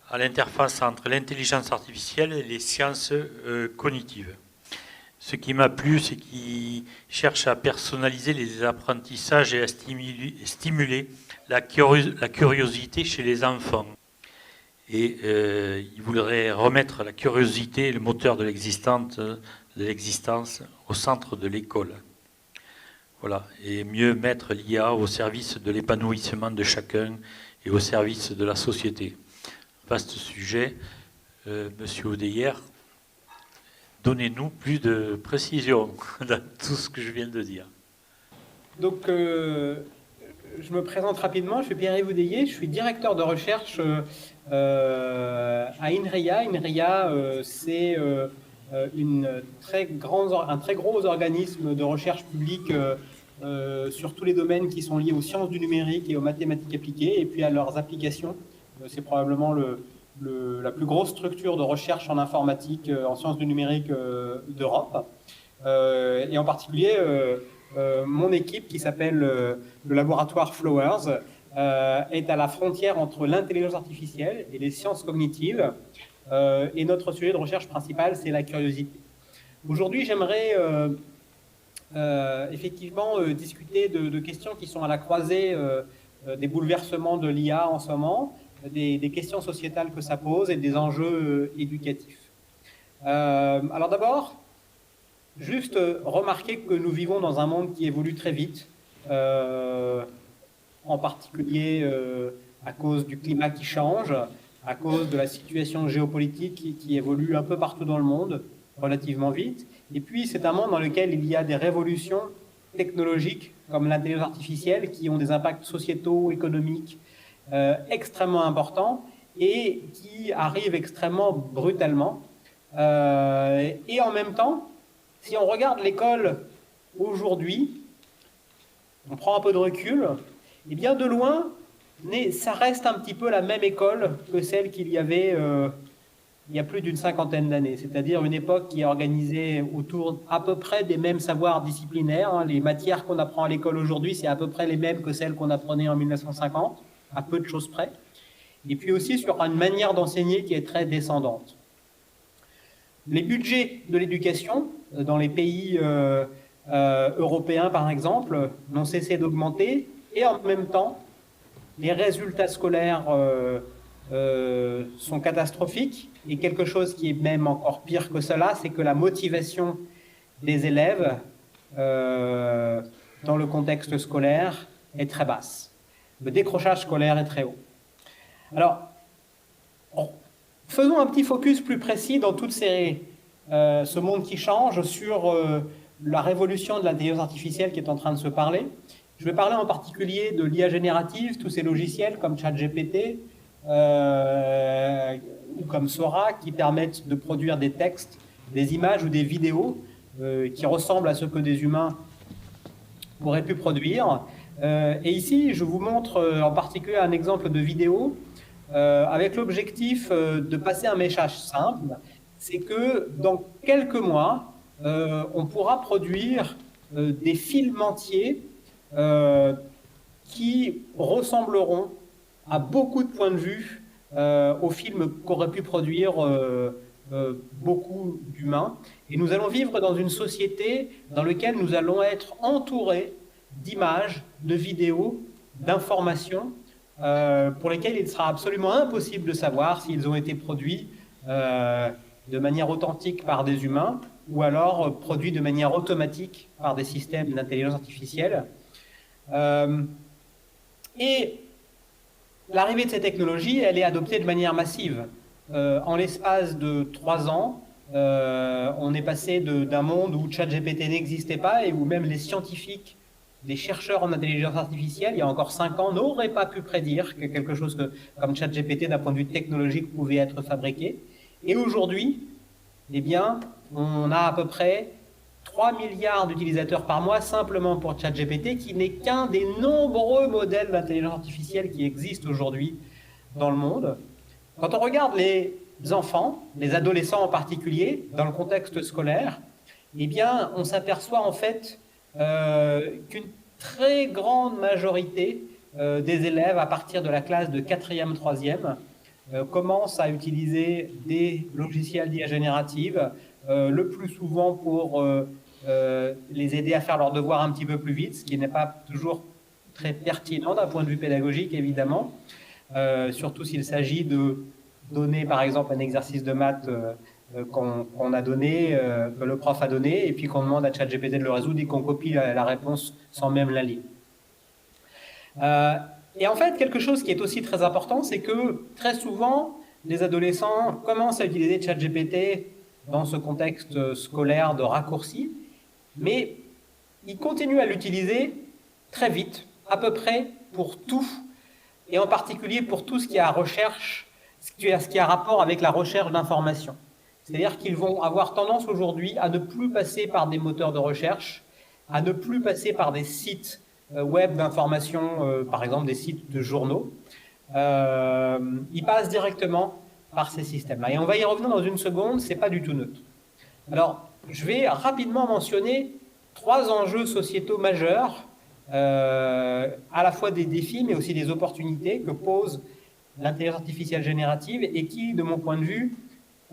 à l'interface entre l'intelligence artificielle et les sciences cognitives. Ce qui m'a plu, c'est qu'il cherche à personnaliser les apprentissages et à stimuler la curiosité chez les enfants. Et il voudrait remettre la curiosité, le moteur de l'existence, au centre de l'école. Voilà. Et mieux mettre l'IA au service de l'épanouissement de chacun et au service de la société. Vaste sujet. Monsieur Odeyer, donnez-nous plus de précision dans tout ce que je viens de dire. Donc, je me présente rapidement, je suis Pierre-Yves Odeyer, je suis directeur de recherche à INRIA. INRIA, c'est un très gros organisme de recherche publique sur tous les domaines qui sont liés aux sciences du numérique et aux mathématiques appliquées, et puis à leurs applications. C'est probablement la plus grosse structure de recherche en informatique, en sciences du numérique d'Europe. Et en particulier, mon équipe, qui s'appelle le laboratoire Flowers, est à la frontière entre l'intelligence artificielle et les sciences cognitives. Et notre sujet de recherche principal, c'est la curiosité. Aujourd'hui, j'aimerais effectivement discuter de questions qui sont à la croisée des bouleversements de l'IA en ce moment, des questions sociétales que ça pose et des enjeux éducatifs. Alors d'abord, juste remarquer que nous vivons dans un monde qui évolue très vite, en particulier à cause du climat qui change, à cause de la situation géopolitique qui évolue un peu partout dans le monde, relativement vite. Et puis, c'est un monde dans lequel il y a des révolutions technologiques, comme l'intelligence artificielle, qui ont des impacts sociétaux, économiques extrêmement importants et qui arrivent extrêmement brutalement. Et en même temps, si on regarde l'école aujourd'hui, on prend un peu de recul, et bien de loin, ça reste un petit peu la même école que celle qu'il y avait il y a plus d'une cinquantaine d'années, c'est-à-dire une époque qui est organisée autour à peu près des mêmes savoirs disciplinaires. Les matières qu'on apprend à l'école aujourd'hui, c'est à peu près les mêmes que celles qu'on apprenait en 1950, à peu de choses près. Et puis aussi sur une manière d'enseigner qui est très descendante. Les budgets de l'éducation dans les pays européens, par exemple, n'ont cessé d'augmenter, et en même temps, les résultats scolaires sont catastrophiques, et quelque chose qui est même encore pire que cela, c'est que la motivation des élèves dans le contexte scolaire est très basse. Le décrochage scolaire est très haut. Alors, faisons un petit focus plus précis dans tout ce monde qui change sur la révolution de l'intelligence artificielle qui est en train de se parler. Je vais parler en particulier de l'IA générative, tous ces logiciels comme ChatGPT ou comme Sora qui permettent de produire des textes, des images ou des vidéos qui ressemblent à ce que des humains pourraient pu produire. Et ici, je vous montre en particulier un exemple de vidéo avec l'objectif de passer un message simple, c'est que dans quelques mois, on pourra produire des films entiers qui ressembleront à beaucoup de points de vue aux films qu'auraient pu produire beaucoup d'humains. Et nous allons vivre dans une société dans laquelle nous allons être entourés d'images, de vidéos, d'informations pour lesquelles il sera absolument impossible de savoir s'ils ont été produits de manière authentique par des humains ou alors produits de manière automatique par des systèmes d'intelligence artificielle. Et l'arrivée de ces technologies, elle est adoptée de manière massive. En l'espace de 3 ans, on est passé d'un monde où ChatGPT n'existait pas et où même les scientifiques, les chercheurs en intelligence artificielle, il y a encore 5 ans, n'auraient pas pu prédire que quelque chose comme ChatGPT, d'un point de vue technologique, pouvait être fabriqué. Et aujourd'hui, eh bien, on a à peu près 3 milliards d'utilisateurs par mois simplement pour ChatGPT, qui n'est qu'un des nombreux modèles d'intelligence artificielle qui existent aujourd'hui dans le monde. Quand on regarde les enfants, les adolescents en particulier, dans le contexte scolaire, eh bien, on s'aperçoit en fait qu'une très grande majorité des élèves à partir de la classe de 4e, 3e commencent à utiliser des logiciels d'IA générative, le plus souvent pour les aider à faire leurs devoirs un petit peu plus vite, ce qui n'est pas toujours très pertinent d'un point de vue pédagogique, évidemment, surtout s'il s'agit de donner, par exemple, un exercice de maths qu'on a donné, que le prof a donné, et puis qu'on demande à ChatGPT de le résoudre et qu'on copie la réponse sans même la lire. Et en fait, quelque chose qui est aussi très important, c'est que très souvent, les adolescents commencent à utiliser ChatGPT dans ce contexte scolaire de raccourci, mais ils continuent à l'utiliser très vite, à peu près pour tout, et en particulier pour tout ce qui a recherche, ce qui a rapport avec la recherche d'informations. C'est-à-dire qu'ils vont avoir tendance aujourd'hui à ne plus passer par des moteurs de recherche, à ne plus passer par des sites web d'information, par exemple des sites de journaux. Ils passent directement par ces systèmes-là. Et on va y revenir dans une seconde, c'est pas du tout neutre. Alors, je vais rapidement mentionner 3 enjeux sociétaux majeurs, à la fois des défis, mais aussi des opportunités que pose l'intelligence artificielle générative et qui, de mon point de vue,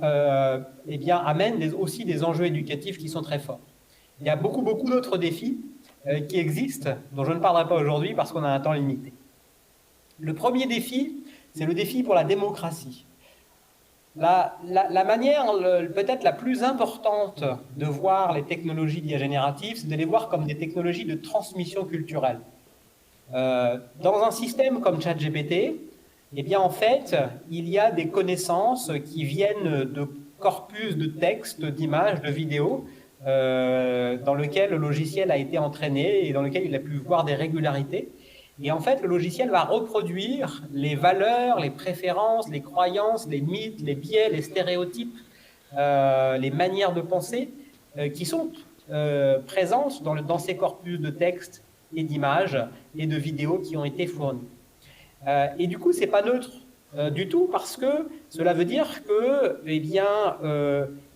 eh bien, amènent aussi des enjeux éducatifs qui sont très forts. Il y a beaucoup d'autres défis qui existent, dont je ne parlerai pas aujourd'hui parce qu'on a un temps limité. Le premier défi, c'est le défi pour la démocratie. La manière peut-être la plus importante de voir les technologies d'IA générative, c'est de les voir comme des technologies de transmission culturelle. Dans un système comme ChatGPT, eh bien en fait, il y a des connaissances qui viennent de corpus de textes, d'images, de vidéos, dans lequel le logiciel a été entraîné et dans lequel il a pu voir des régularités. Et en fait, le logiciel va reproduire les valeurs, les préférences, les croyances, les mythes, les biais, les stéréotypes, les manières de penser qui sont présentes dans ces corpus de textes et d'images et de vidéos qui ont été fournis. Et du coup, c'est pas neutre du tout parce que cela veut dire que eh bien,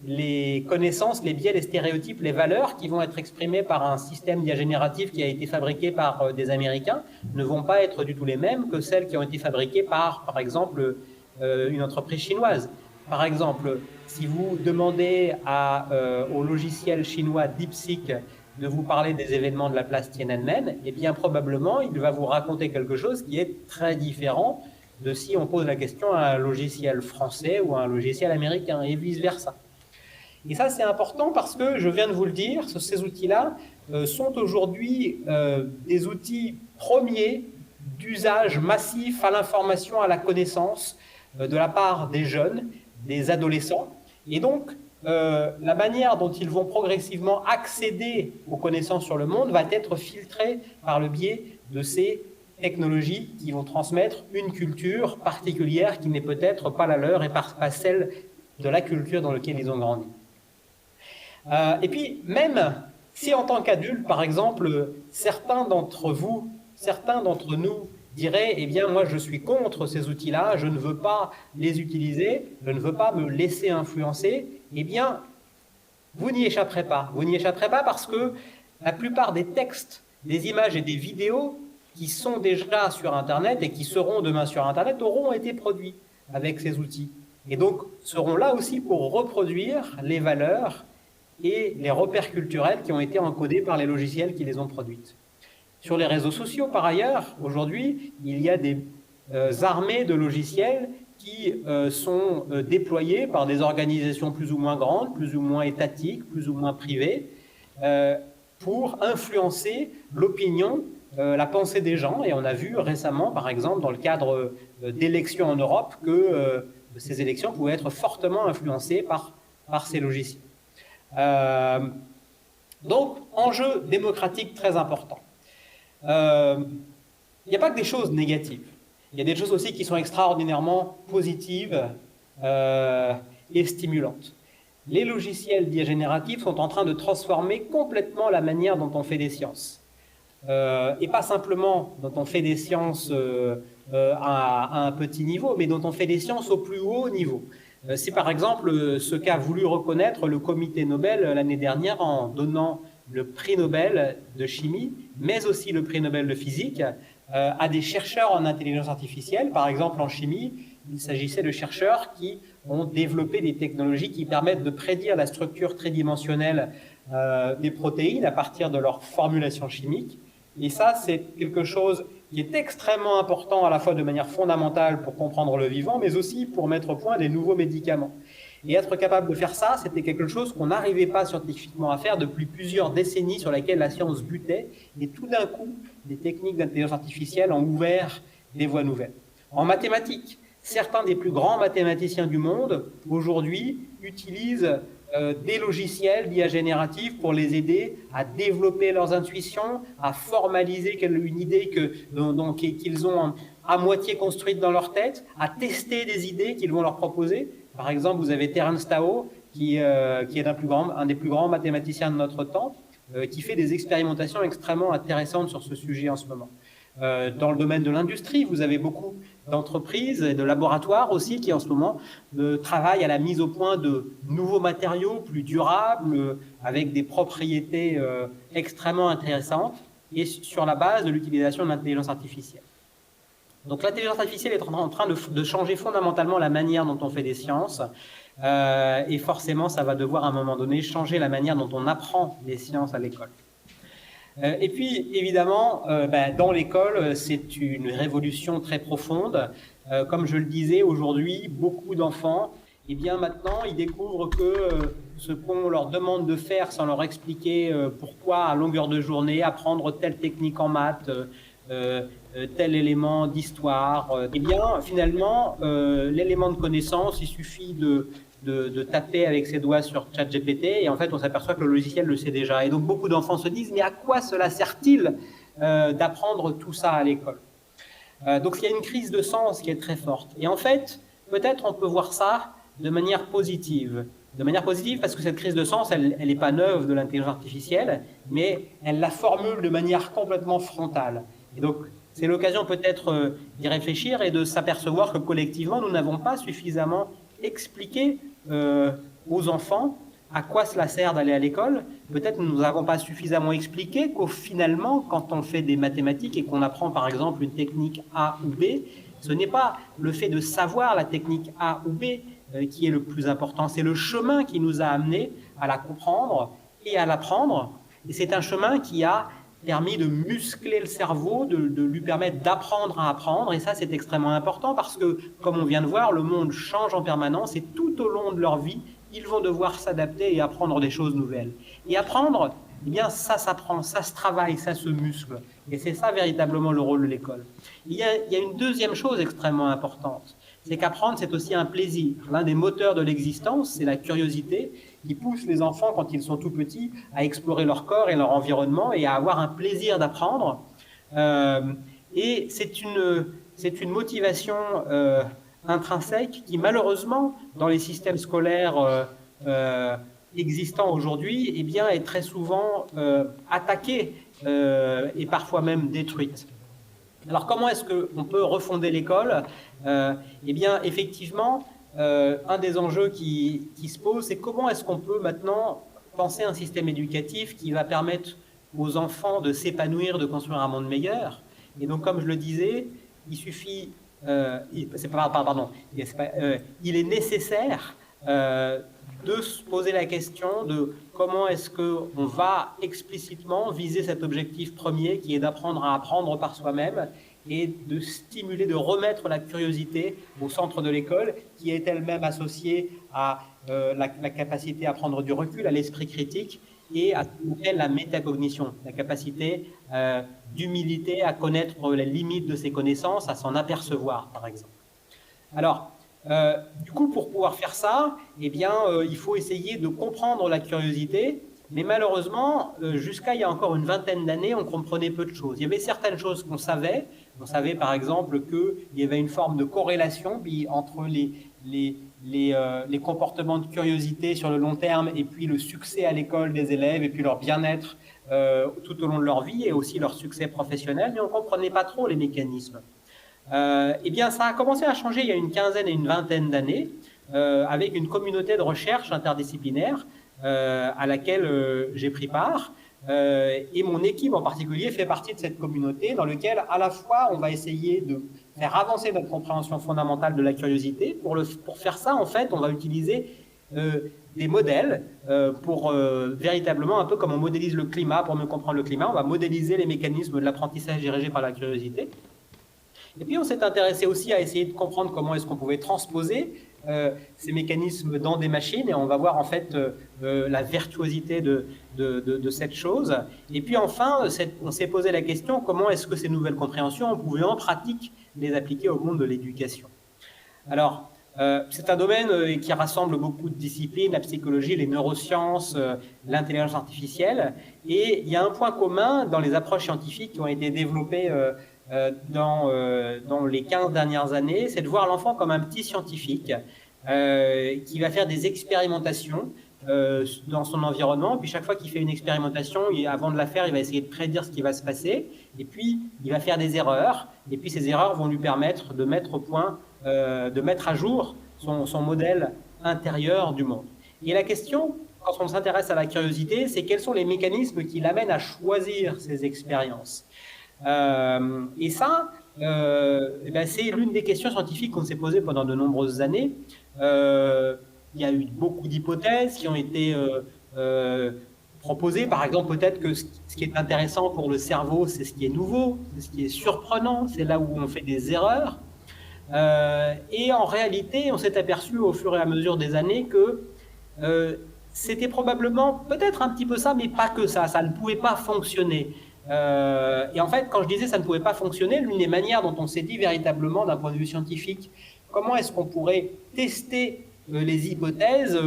les connaissances, les biais, les stéréotypes, les valeurs qui vont être exprimées par un système d'IA générative qui a été fabriqué par des Américains ne vont pas être du tout les mêmes que celles qui ont été fabriquées par exemple, une entreprise chinoise. Par exemple, si vous demandez au logiciel chinois DeepSeek de vous parler des événements de la place Tiananmen, eh bien probablement il va vous raconter quelque chose qui est très différent de si on pose la question à un logiciel français ou à un logiciel américain et vice-versa. Et ça c'est important parce que, je viens de vous le dire, ces outils-là sont aujourd'hui des outils premiers d'usage massif à l'information, à la connaissance de la part des jeunes, des adolescents. Et donc, la manière dont ils vont progressivement accéder aux connaissances sur le monde va être filtrée par le biais de ces technologies qui vont transmettre une culture particulière qui n'est peut-être pas la leur et pas celle de la culture dans laquelle ils ont grandi. Et puis, même si en tant qu'adulte, par exemple, certains d'entre nous diraient, eh bien, moi, je suis contre ces outils-là, je ne veux pas les utiliser, je ne veux pas me laisser influencer, eh bien, vous n'y échapperez pas. Vous n'y échapperez pas parce que la plupart des textes, des images et des vidéos qui sont déjà sur Internet et qui seront demain sur Internet auront été produits avec ces outils. Et donc, seront là aussi pour reproduire les valeurs et les repères culturels qui ont été encodés par les logiciels qui les ont produites. Sur les réseaux sociaux, par ailleurs, aujourd'hui, il y a des armées de logiciels qui sont déployés par des organisations plus ou moins grandes, plus ou moins étatiques, plus ou moins privées, pour influencer l'opinion, la pensée des gens. Et on a vu récemment, par exemple, dans le cadre d'élections en Europe, que ces élections pouvaient être fortement influencées par ces logiciels. Donc, enjeu démocratique très important. Il n'y a pas que des choses négatives. Il y a des choses aussi qui sont extraordinairement positives et stimulantes. Les logiciels d'IA générative sont en train de transformer complètement la manière dont on fait des sciences. Et pas simplement dont on fait des sciences à un petit niveau, mais dont on fait des sciences au plus haut niveau. C'est par exemple ce qu'a voulu reconnaître le comité Nobel l'année dernière en donnant le prix Nobel de chimie, mais aussi le prix Nobel de physique à des chercheurs en intelligence artificielle. Par exemple, en chimie, il s'agissait de chercheurs qui ont développé des technologies qui permettent de prédire la structure tridimensionnelle des protéines à partir de leur formulation chimique. Et ça, c'est quelque chose qui est extrêmement important à la fois de manière fondamentale pour comprendre le vivant, mais aussi pour mettre au point des nouveaux médicaments. Et être capable de faire ça, c'était quelque chose qu'on n'arrivait pas scientifiquement à faire depuis plusieurs décennies, sur laquelle la science butait. Et tout d'un coup, des techniques d'intelligence artificielle ont ouvert des voies nouvelles. En mathématiques, certains des plus grands mathématiciens du monde, aujourd'hui, utilisent des logiciels d'IA générative pour les aider à développer leurs intuitions, à formaliser une idée qu'ils ont à moitié construite dans leur tête, à tester des idées qu'ils vont leur proposer. Par exemple, vous avez Terence Tao, qui est un des plus grands mathématiciens de notre temps, qui fait des expérimentations extrêmement intéressantes sur ce sujet en ce moment. Dans le domaine de l'industrie, vous avez beaucoup d'entreprises et de laboratoires aussi qui en ce moment travaillent à la mise au point de nouveaux matériaux plus durables, avec des propriétés extrêmement intéressantes, et sur la base de l'utilisation de l'intelligence artificielle. Donc l'intelligence artificielle est en train de changer fondamentalement la manière dont on fait des sciences, et forcément ça va devoir à un moment donné changer la manière dont on apprend les sciences à l'école. Et puis, évidemment, dans l'école, c'est une révolution très profonde. Comme je le disais, aujourd'hui, beaucoup d'enfants, eh bien maintenant, ils découvrent que ce qu'on leur demande de faire sans leur expliquer pourquoi, à longueur de journée, apprendre telle technique en maths, tel élément d'histoire, eh bien, finalement, l'élément de connaissance, il suffit de taper avec ses doigts sur ChatGPT, et en fait on s'aperçoit que le logiciel le sait déjà. Et donc beaucoup d'enfants se disent, mais à quoi cela sert-il d'apprendre tout ça à l'école? Donc il y a une crise de sens qui est très forte. Et en fait, peut-être on peut voir ça de manière positive. De manière positive parce que cette crise de sens, elle n'est pas neuve de l'intelligence artificielle, mais elle la formule de manière complètement frontale. Et donc c'est l'occasion peut-être d'y réfléchir et de s'apercevoir que collectivement, nous n'avons pas suffisamment expliquer aux enfants à quoi cela sert d'aller à l'école. Peut-être nous n'avons pas suffisamment expliqué qu'au finalement, quand on fait des mathématiques et qu'on apprend par exemple une technique A ou B, ce n'est pas le fait de savoir la technique A ou B qui est le plus important, c'est le chemin qui nous a amenés à la comprendre et à l'apprendre. Et c'est un chemin qui a permis de muscler le cerveau, de lui permettre d'apprendre à apprendre. Et ça, c'est extrêmement important parce que, comme on vient de voir, le monde change en permanence et tout au long de leur vie, ils vont devoir s'adapter et apprendre des choses nouvelles. Et apprendre, eh bien, ça s'apprend, ça se travaille, ça se muscle. Et c'est ça véritablement le rôle de l'école. Il y a une deuxième chose extrêmement importante, c'est qu'apprendre, c'est aussi un plaisir. L'un des moteurs de l'existence, c'est la curiosité qui pousse les enfants, quand ils sont tout petits, à explorer leur corps et leur environnement et à avoir un plaisir d'apprendre. Et c'est une motivation intrinsèque qui, malheureusement, dans les systèmes scolaires existants aujourd'hui, eh bien, est très souvent attaquée et parfois même détruite. Alors, comment est-ce qu'on peut refonder l'école? Eh bien, effectivement, un des enjeux qui se pose, c'est comment est-ce qu'on peut maintenant penser un système éducatif qui va permettre aux enfants de s'épanouir, de construire un monde meilleur. Et donc, comme je le disais, il suffit, il est nécessaire de se poser la question de comment est-ce qu'on va explicitement viser cet objectif premier qui est d'apprendre à apprendre par soi-même et de stimuler, de remettre la curiosité au centre de l'école qui est elle-même associée à la capacité à prendre du recul, à l'esprit critique et à la métacognition, la capacité d'humilité à connaître les limites de ses connaissances, à s'en apercevoir par exemple. Alors, du coup, pour pouvoir faire ça, eh bien, il faut essayer de comprendre la curiosité, mais malheureusement, jusqu'à il y a encore une vingtaine d'années, on comprenait peu de choses. Il y avait certaines choses qu'on savait. On savait par exemple qu'il y avait une forme de corrélation entre les comportements de curiosité sur le long terme et puis le succès à l'école des élèves et puis leur bien-être tout au long de leur vie et aussi leur succès professionnel, mais on ne comprenait pas trop les mécanismes. Eh bien, ça a commencé à changer il y a une quinzaine et une vingtaine d'années avec une communauté de recherche interdisciplinaire à laquelle j'ai pris part Et mon équipe en particulier fait partie de cette communauté dans laquelle à la fois on va essayer de faire avancer notre compréhension fondamentale de la curiosité. Pour faire ça, en fait, on va utiliser des modèles pour véritablement, un peu comme on modélise le climat, pour mieux comprendre le climat, on va modéliser les mécanismes de l'apprentissage dirigé par la curiosité. Et puis on s'est intéressé aussi à essayer de comprendre comment est-ce qu'on pouvait transposer ces mécanismes dans des machines, et on va voir en fait la virtuosité de cette chose. Et puis enfin, on s'est posé la question comment est-ce que ces nouvelles compréhensions, on pouvait en pratique les appliquer au monde de l'éducation. Alors, c'est un domaine qui rassemble beaucoup de disciplines, la psychologie, les neurosciences, l'intelligence artificielle, et il y a un point commun dans les approches scientifiques qui ont été développées dans les 15 dernières années, c'est de voir l'enfant comme un petit scientifique qui va faire des expérimentations dans son environnement, puis chaque fois qu'il fait une expérimentation, avant de la faire, il va essayer de prédire ce qui va se passer, et puis il va faire des erreurs, et puis ces erreurs vont lui permettre de mettre au point, de mettre à jour son modèle intérieur du monde. Et la question, quand on s'intéresse à la curiosité, c'est quels sont les mécanismes qui l'amènent à choisir ces expériences. Et ça, c'est l'une des questions scientifiques qu'on s'est posées pendant de nombreuses années. Il y a eu beaucoup d'hypothèses qui ont été proposées. Par exemple, peut-être que ce qui est intéressant pour le cerveau, c'est ce qui est nouveau, c'est ce qui est surprenant, c'est là où on fait des erreurs. Et en réalité, on s'est aperçu au fur et à mesure des années que c'était probablement peut-être un petit peu ça, mais pas que ça ne pouvait pas fonctionner. Et en fait, quand je disais ça ne pouvait pas fonctionner, l'une des manières dont on s'est dit véritablement d'un point de vue scientifique, comment est-ce qu'on pourrait tester les hypothèses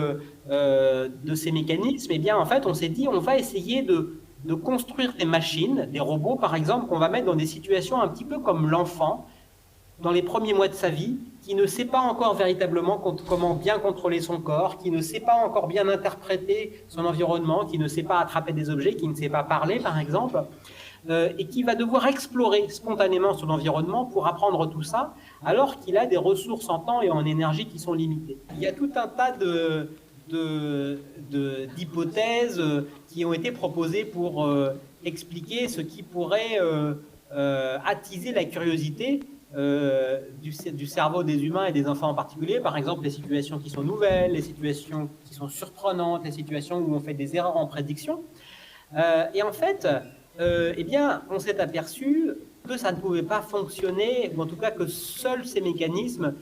de ces mécanismes, eh bien en fait on s'est dit on va essayer de construire des machines, des robots par exemple, qu'on va mettre dans des situations un petit peu comme l'enfant, dans les premiers mois de sa vie, qui ne sait pas encore véritablement comment bien contrôler son corps, qui ne sait pas encore bien interpréter son environnement, qui ne sait pas attraper des objets, qui ne sait pas parler par exemple, et qui va devoir explorer spontanément son environnement pour apprendre tout ça, alors qu'il a des ressources en temps et en énergie qui sont limitées. Il y a tout un tas d'hypothèses qui ont été proposées pour expliquer ce qui pourrait attiser la curiosité du cerveau des humains et des enfants en particulier, par exemple les situations qui sont nouvelles, les situations qui sont surprenantes, les situations où on fait des erreurs en prédiction. Et en fait, eh bien, on s'est aperçu que ça ne pouvait pas fonctionner, ou en tout cas que seuls ces mécanismes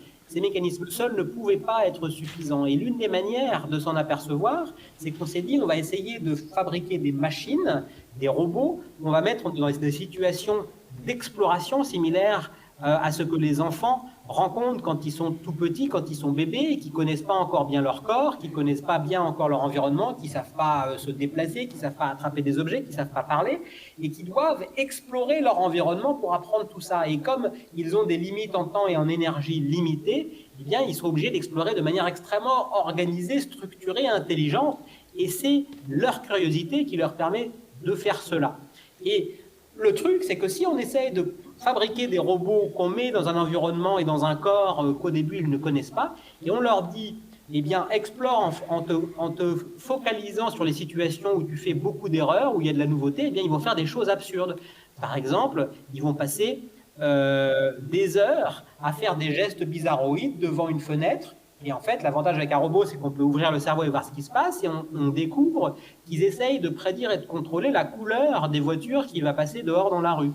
seuls ne pouvaient pas être suffisants. Et l'une des manières de s'en apercevoir, c'est qu'on s'est dit on va essayer de fabriquer des machines, des robots, qu'on va mettre dans des situations d'exploration similaires à ce que les enfants rencontrent quand ils sont tout petits, quand ils sont bébés, et qui ne connaissent pas encore bien leur corps, qui ne connaissent pas bien encore leur environnement, qui ne savent pas se déplacer, qui ne savent pas attraper des objets, qui ne savent pas parler, et qui doivent explorer leur environnement pour apprendre tout ça. Et comme ils ont des limites en temps et en énergie limitées, eh bien, ils sont obligés d'explorer de manière extrêmement organisée, structurée, intelligente, et c'est leur curiosité qui leur permet de faire cela. Et le truc, c'est que si on essaye de fabriquer des robots qu'on met dans un environnement et dans un corps qu'au début ils ne connaissent pas, et on leur dit, eh bien, explore en te focalisant sur les situations où tu fais beaucoup d'erreurs, où il y a de la nouveauté, eh bien, ils vont faire des choses absurdes. Par exemple, ils vont passer des heures à faire des gestes bizarroïdes devant une fenêtre. Et en fait, l'avantage avec un robot, c'est qu'on peut ouvrir le cerveau et voir ce qui se passe, et on découvre qu'ils essayent de prédire et de contrôler la couleur des voitures qui va passer dehors dans la rue.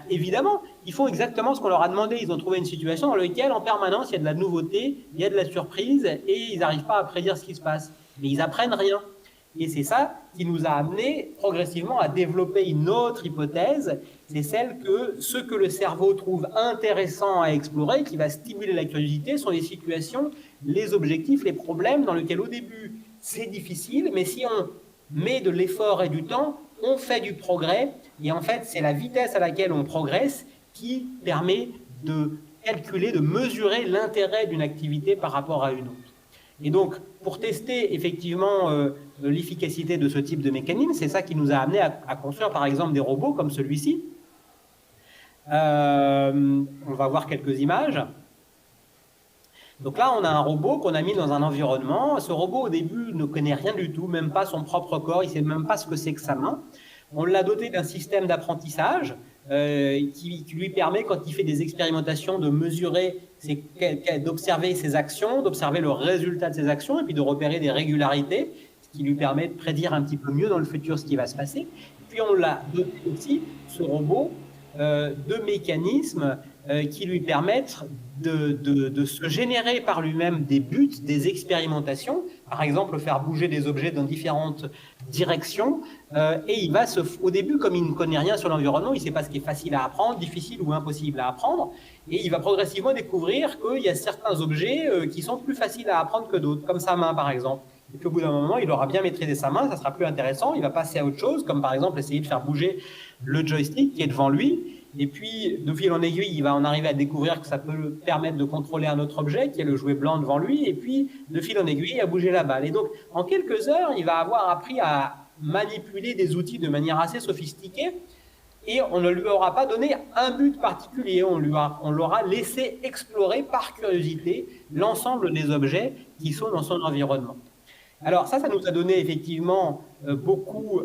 Évidemment, ils font exactement ce qu'on leur a demandé. Ils ont trouvé une situation dans laquelle, en permanence, il y a de la nouveauté, il y a de la surprise, et ils n'arrivent pas à prédire ce qui se passe. Mais ils apprennent rien. Et c'est ça qui nous a amené progressivement à développer une autre hypothèse, c'est celle que ce que le cerveau trouve intéressant à explorer, qui va stimuler la curiosité, sont les situations, les objectifs, les problèmes dans lesquels au début c'est difficile, mais si on met de l'effort et du temps, on fait du progrès, et en fait c'est la vitesse à laquelle on progresse qui permet de calculer, de mesurer l'intérêt d'une activité par rapport à une autre. Et donc, pour tester effectivement l'efficacité de ce type de mécanisme, c'est ça qui nous a amené à construire par exemple des robots comme celui-ci. On va voir quelques images. Donc là, on a un robot qu'on a mis dans un environnement. Ce robot, au début, ne connaît rien du tout, même pas son propre corps, il ne sait même pas ce que c'est que sa main. On l'a doté d'un système d'apprentissage qui lui permet, quand il fait des expérimentations, de mesurer, d'observer ses actions, d'observer le résultat de ses actions, et puis de repérer des régularités, ce qui lui permet de prédire un petit peu mieux dans le futur ce qui va se passer. Puis on l'a doté aussi, ce robot, de mécanismes qui lui permettent de se générer par lui-même des buts, des expérimentations, par exemple faire bouger des objets dans différentes directions, et il va au début, comme il ne connaît rien sur l'environnement, il ne sait pas ce qui est facile à apprendre, difficile ou impossible à apprendre, et il va progressivement découvrir qu'il y a certains objets qui sont plus faciles à apprendre que d'autres, comme sa main par exemple. Et puis au bout d'un moment, il aura bien maîtrisé sa main, ça sera plus intéressant, il va passer à autre chose, comme par exemple essayer de faire bouger le joystick qui est devant lui. Et puis, de fil en aiguille, il va en arriver à découvrir que ça peut lui permettre de contrôler un autre objet, qui est le jouet blanc devant lui, et puis, de fil en aiguille, à bouger la balle. Et donc, en quelques heures, il va avoir appris à manipuler des outils de manière assez sophistiquée, et on ne lui aura pas donné un but particulier, on l'aura laissé explorer par curiosité l'ensemble des objets qui sont dans son environnement. Alors ça nous a donné effectivement beaucoup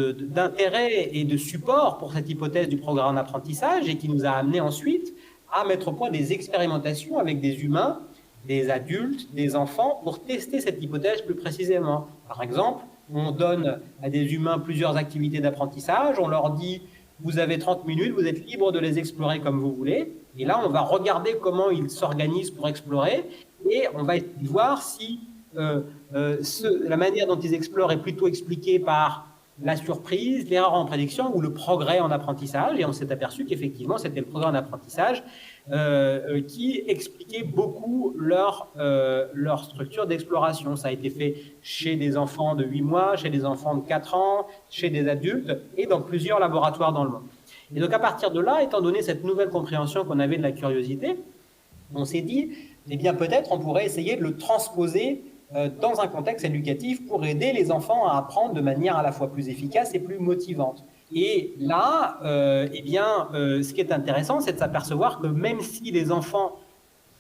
d'intérêt et de support pour cette hypothèse du programme d'apprentissage, et qui nous a amené ensuite à mettre au point des expérimentations avec des humains, des adultes, des enfants, pour tester cette hypothèse plus précisément. Par exemple, on donne à des humains plusieurs activités d'apprentissage, on leur dit « vous avez 30 minutes, vous êtes libre de les explorer comme vous voulez », et là on va regarder comment ils s'organisent pour explorer, et on va essayer de voir si la manière dont ils explorent est plutôt expliquée par la surprise, l'erreur en prédiction ou le progrès en apprentissage. Et on s'est aperçu qu'effectivement, c'était le progrès en apprentissage qui expliquait beaucoup leur structure d'exploration. Ça a été fait chez des enfants de 8 mois, chez des enfants de 4 ans, chez des adultes et dans plusieurs laboratoires dans le monde. Et donc à partir de là, étant donné cette nouvelle compréhension qu'on avait de la curiosité, on s'est dit, eh bien peut-être on pourrait essayer de le transposer dans un contexte éducatif pour aider les enfants à apprendre de manière à la fois plus efficace et plus motivante. Et là, ce qui est intéressant, c'est de s'apercevoir que même si les enfants,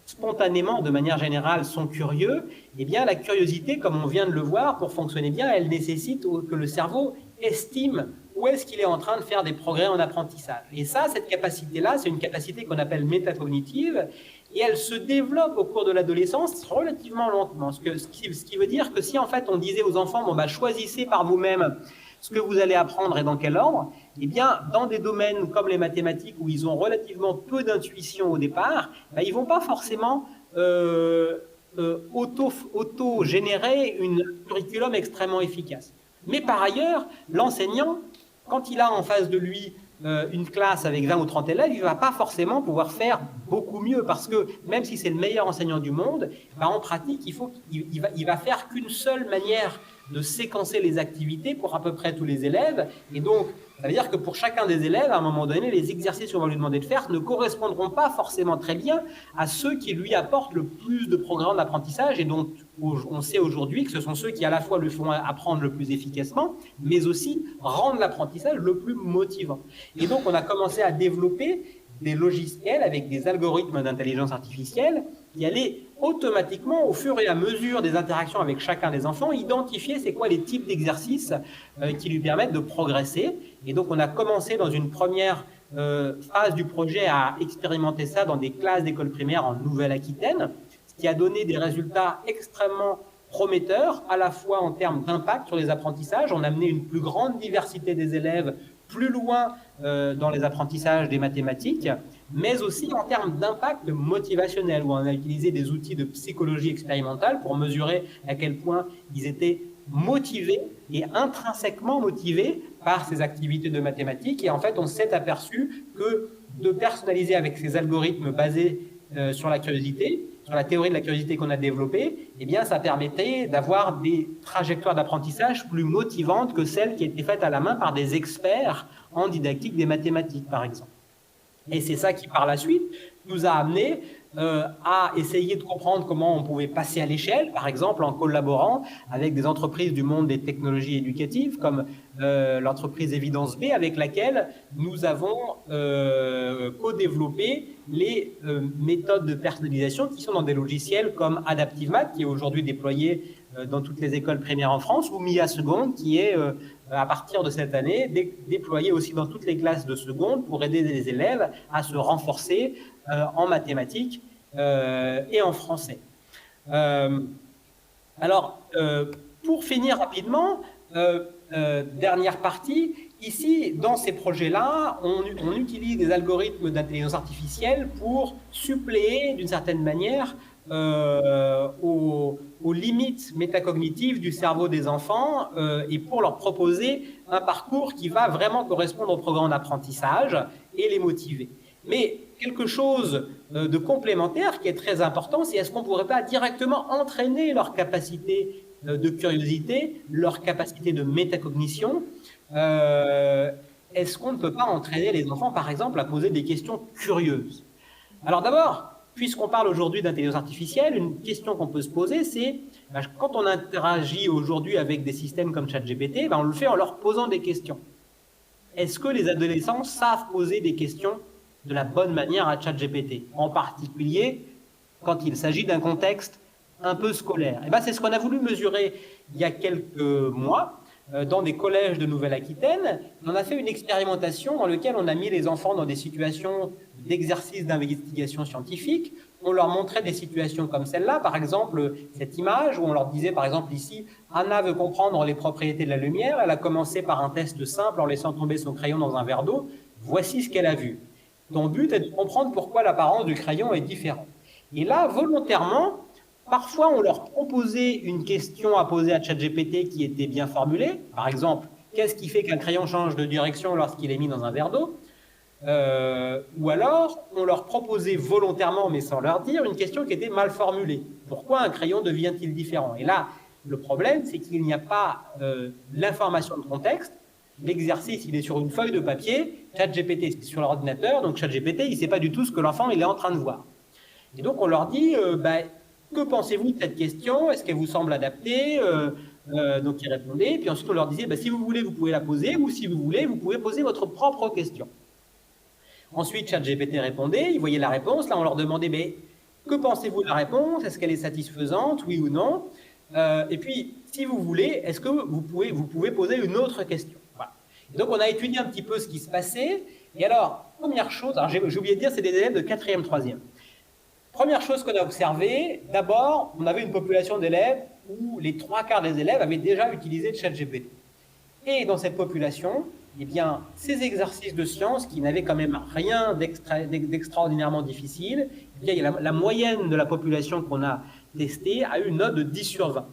spontanément, de manière générale, sont curieux, eh bien la curiosité, comme on vient de le voir, pour fonctionner bien, elle nécessite que le cerveau estime où est-ce qu'il est en train de faire des progrès en apprentissage. Et ça, cette capacité-là, c'est une capacité qu'on appelle métacognitive, et elle se développe au cours de l'adolescence relativement lentement. Ce qui veut dire que si en fait on disait aux enfants, bon, choisissez par vous-même ce que vous allez apprendre et dans quel ordre, eh bien, dans des domaines comme les mathématiques où ils ont relativement peu d'intuition au départ, ils ne vont pas forcément auto-générer un curriculum extrêmement efficace. Mais par ailleurs, l'enseignant, quand il a en face de lui une classe avec 20 ou 30 élèves, il ne va pas forcément pouvoir faire beaucoup mieux, parce que même si c'est le meilleur enseignant du monde, en pratique, il va faire qu'une seule manière de séquencer les activités pour à peu près tous les élèves. Et donc, ça veut dire que pour chacun des élèves, à un moment donné, les exercices qu'on va lui demander de faire ne correspondront pas forcément très bien à ceux qui lui apportent le plus de programmes d'apprentissage, et donc on sait aujourd'hui que ce sont ceux qui à la fois lui font apprendre le plus efficacement, mais aussi rendent l'apprentissage le plus motivant. Et donc on a commencé à développer des logiciels avec des algorithmes d'intelligence artificielle qui allaient automatiquement, au fur et à mesure des interactions avec chacun des enfants, identifier c'est quoi les types d'exercices qui lui permettent de progresser. Et donc on a commencé dans une première phase du projet à expérimenter ça dans des classes d'école primaire en Nouvelle-Aquitaine, ce qui a donné des résultats extrêmement prometteurs, à la fois en termes d'impact sur les apprentissages. On a amené une plus grande diversité des élèves plus loin dans les apprentissages des mathématiques, mais aussi en termes d'impact motivationnel, où on a utilisé des outils de psychologie expérimentale pour mesurer à quel point ils étaient motivés et intrinsèquement motivés par ces activités de mathématiques. Et en fait, on s'est aperçu que de personnaliser avec ces algorithmes basés sur la curiosité, sur la théorie de la curiosité qu'on a développée, eh bien, ça permettait d'avoir des trajectoires d'apprentissage plus motivantes que celles qui étaient faites à la main par des experts en didactique des mathématiques, par exemple. Et c'est ça qui, par la suite, nous a amené a essayé de comprendre comment on pouvait passer à l'échelle, par exemple en collaborant avec des entreprises du monde des technologies éducatives, comme l'entreprise Evidence B, avec laquelle nous avons co-développé les méthodes de personnalisation qui sont dans des logiciels comme AdaptiveMath, qui est aujourd'hui déployé dans toutes les écoles primaires en France, ou MIA Seconde, qui est, à partir de cette année, déployé aussi dans toutes les classes de seconde pour aider les élèves à se renforcer en mathématiques et en français. Pour finir rapidement, dernière partie, ici, dans ces projets-là, on utilise des algorithmes d'intelligence artificielle pour suppléer, d'une certaine manière, aux limites métacognitives du cerveau des enfants et pour leur proposer un parcours qui va vraiment correspondre au programme d'apprentissage et les motiver. Mais quelque chose de complémentaire qui est très important, c'est est-ce qu'on ne pourrait pas directement entraîner leur capacité de curiosité, leur capacité de métacognition. Est-ce qu'on ne peut pas entraîner les enfants, par exemple, à poser des questions curieuses? Alors d'abord, puisqu'on parle aujourd'hui d'intelligence artificielle, une question qu'on peut se poser, c'est quand on interagit aujourd'hui avec des systèmes comme ChatGPT, on le fait en leur posant des questions. Est-ce que les adolescents savent poser des questions de la bonne manière à ChatGPT, en particulier quand il s'agit d'un contexte un peu scolaire? Et c'est ce qu'on a voulu mesurer il y a quelques mois dans des collèges de Nouvelle-Aquitaine. On a fait une expérimentation dans laquelle on a mis les enfants dans des situations d'exercice d'investigation scientifique. On leur montrait des situations comme celle-là, par exemple cette image où on leur disait, par exemple ici, Anna veut comprendre les propriétés de la lumière. Elle a commencé par un test simple en laissant tomber son crayon dans un verre d'eau. Voici ce qu'elle a vu. Ton but est de comprendre pourquoi l'apparence du crayon est différente. Et là, volontairement, parfois on leur proposait une question à poser à ChatGPT qui était bien formulée. Par exemple, qu'est-ce qui fait qu'un crayon change de direction lorsqu'il est mis dans un verre d'eau? Ou alors, on leur proposait volontairement, mais sans leur dire, une question qui était mal formulée. Pourquoi un crayon devient-il différent? Et là, le problème, c'est qu'il n'y a pas l'information de contexte. L'exercice, il est sur une feuille de papier, ChatGPT, c'est sur l'ordinateur, donc ChatGPT, il ne sait pas du tout ce que l'enfant il est en train de voir. Et donc, on leur dit, que pensez-vous de cette question? Est-ce qu'elle vous semble adaptée? Donc, ils répondaient. Puis ensuite, on leur disait, si vous voulez, vous pouvez la poser, ou si vous voulez, vous pouvez poser votre propre question. Ensuite, ChatGPT répondait, ils voyaient la réponse. Là, on leur demandait, que pensez-vous de la réponse? Est-ce qu'elle est satisfaisante, oui ou non? Et puis, si vous voulez, est-ce que vous pouvez poser une autre question? Voilà. Et donc, on a étudié un petit peu ce qui se passait. Et alors, première chose, j'ai oublié de dire, c'est des élèves de 4e, 3e. Première chose qu'on a observée, d'abord, on avait une population d'élèves où les 3/4 des élèves avaient déjà utilisé ChatGPT. Et dans cette population, ces exercices de sciences qui n'avaient quand même rien d'extraordinairement difficile, la moyenne de la population qu'on a testée a eu une note de 10 sur 20.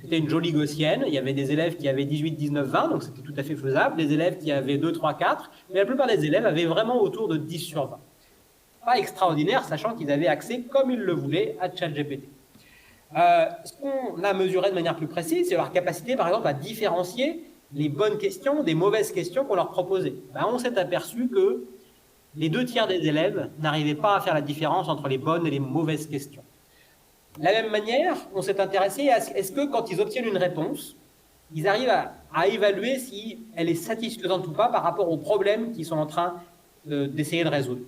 C'était une jolie gaussienne, il y avait des élèves qui avaient 18, 19, 20, donc c'était tout à fait faisable, des élèves qui avaient 2, 3, 4, mais la plupart des élèves avaient vraiment autour de 10 sur 20. Pas extraordinaire, sachant qu'ils avaient accès, comme ils le voulaient, à ChatGPT. Ce qu'on a mesuré de manière plus précise, c'est leur capacité, par exemple, à différencier les bonnes questions des mauvaises questions qu'on leur proposait. On s'est aperçu que les 2/3 des élèves n'arrivaient pas à faire la différence entre les bonnes et les mauvaises questions. De la même manière, on s'est intéressé à est-ce que quand ils obtiennent une réponse, ils arrivent à évaluer si elle est satisfaisante ou pas par rapport aux problèmes qu'ils sont en train d'essayer de résoudre.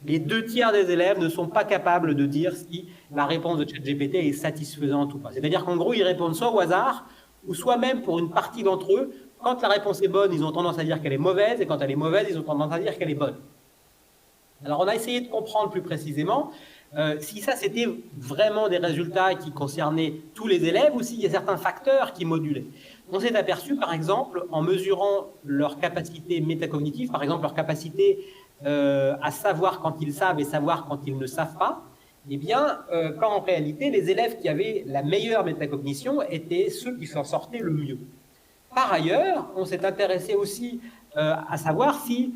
Les 2/3 des élèves ne sont pas capables de dire si la réponse de ChatGPT est satisfaisante ou pas. C'est-à-dire qu'en gros, ils répondent soit au hasard, ou soit même pour une partie d'entre eux, quand la réponse est bonne, ils ont tendance à dire qu'elle est mauvaise, et quand elle est mauvaise, ils ont tendance à dire qu'elle est bonne. Alors, on a essayé de comprendre plus précisément si ça, c'était vraiment des résultats qui concernaient tous les élèves, ou s'il y a certains facteurs qui modulaient. On s'est aperçu, par exemple, en mesurant leur capacité métacognitive, par exemple leur capacité à savoir quand ils savent et savoir quand ils ne savent pas, quand en réalité, les élèves qui avaient la meilleure métacognition étaient ceux qui s'en sortaient le mieux. Par ailleurs, on s'est intéressé aussi à savoir si,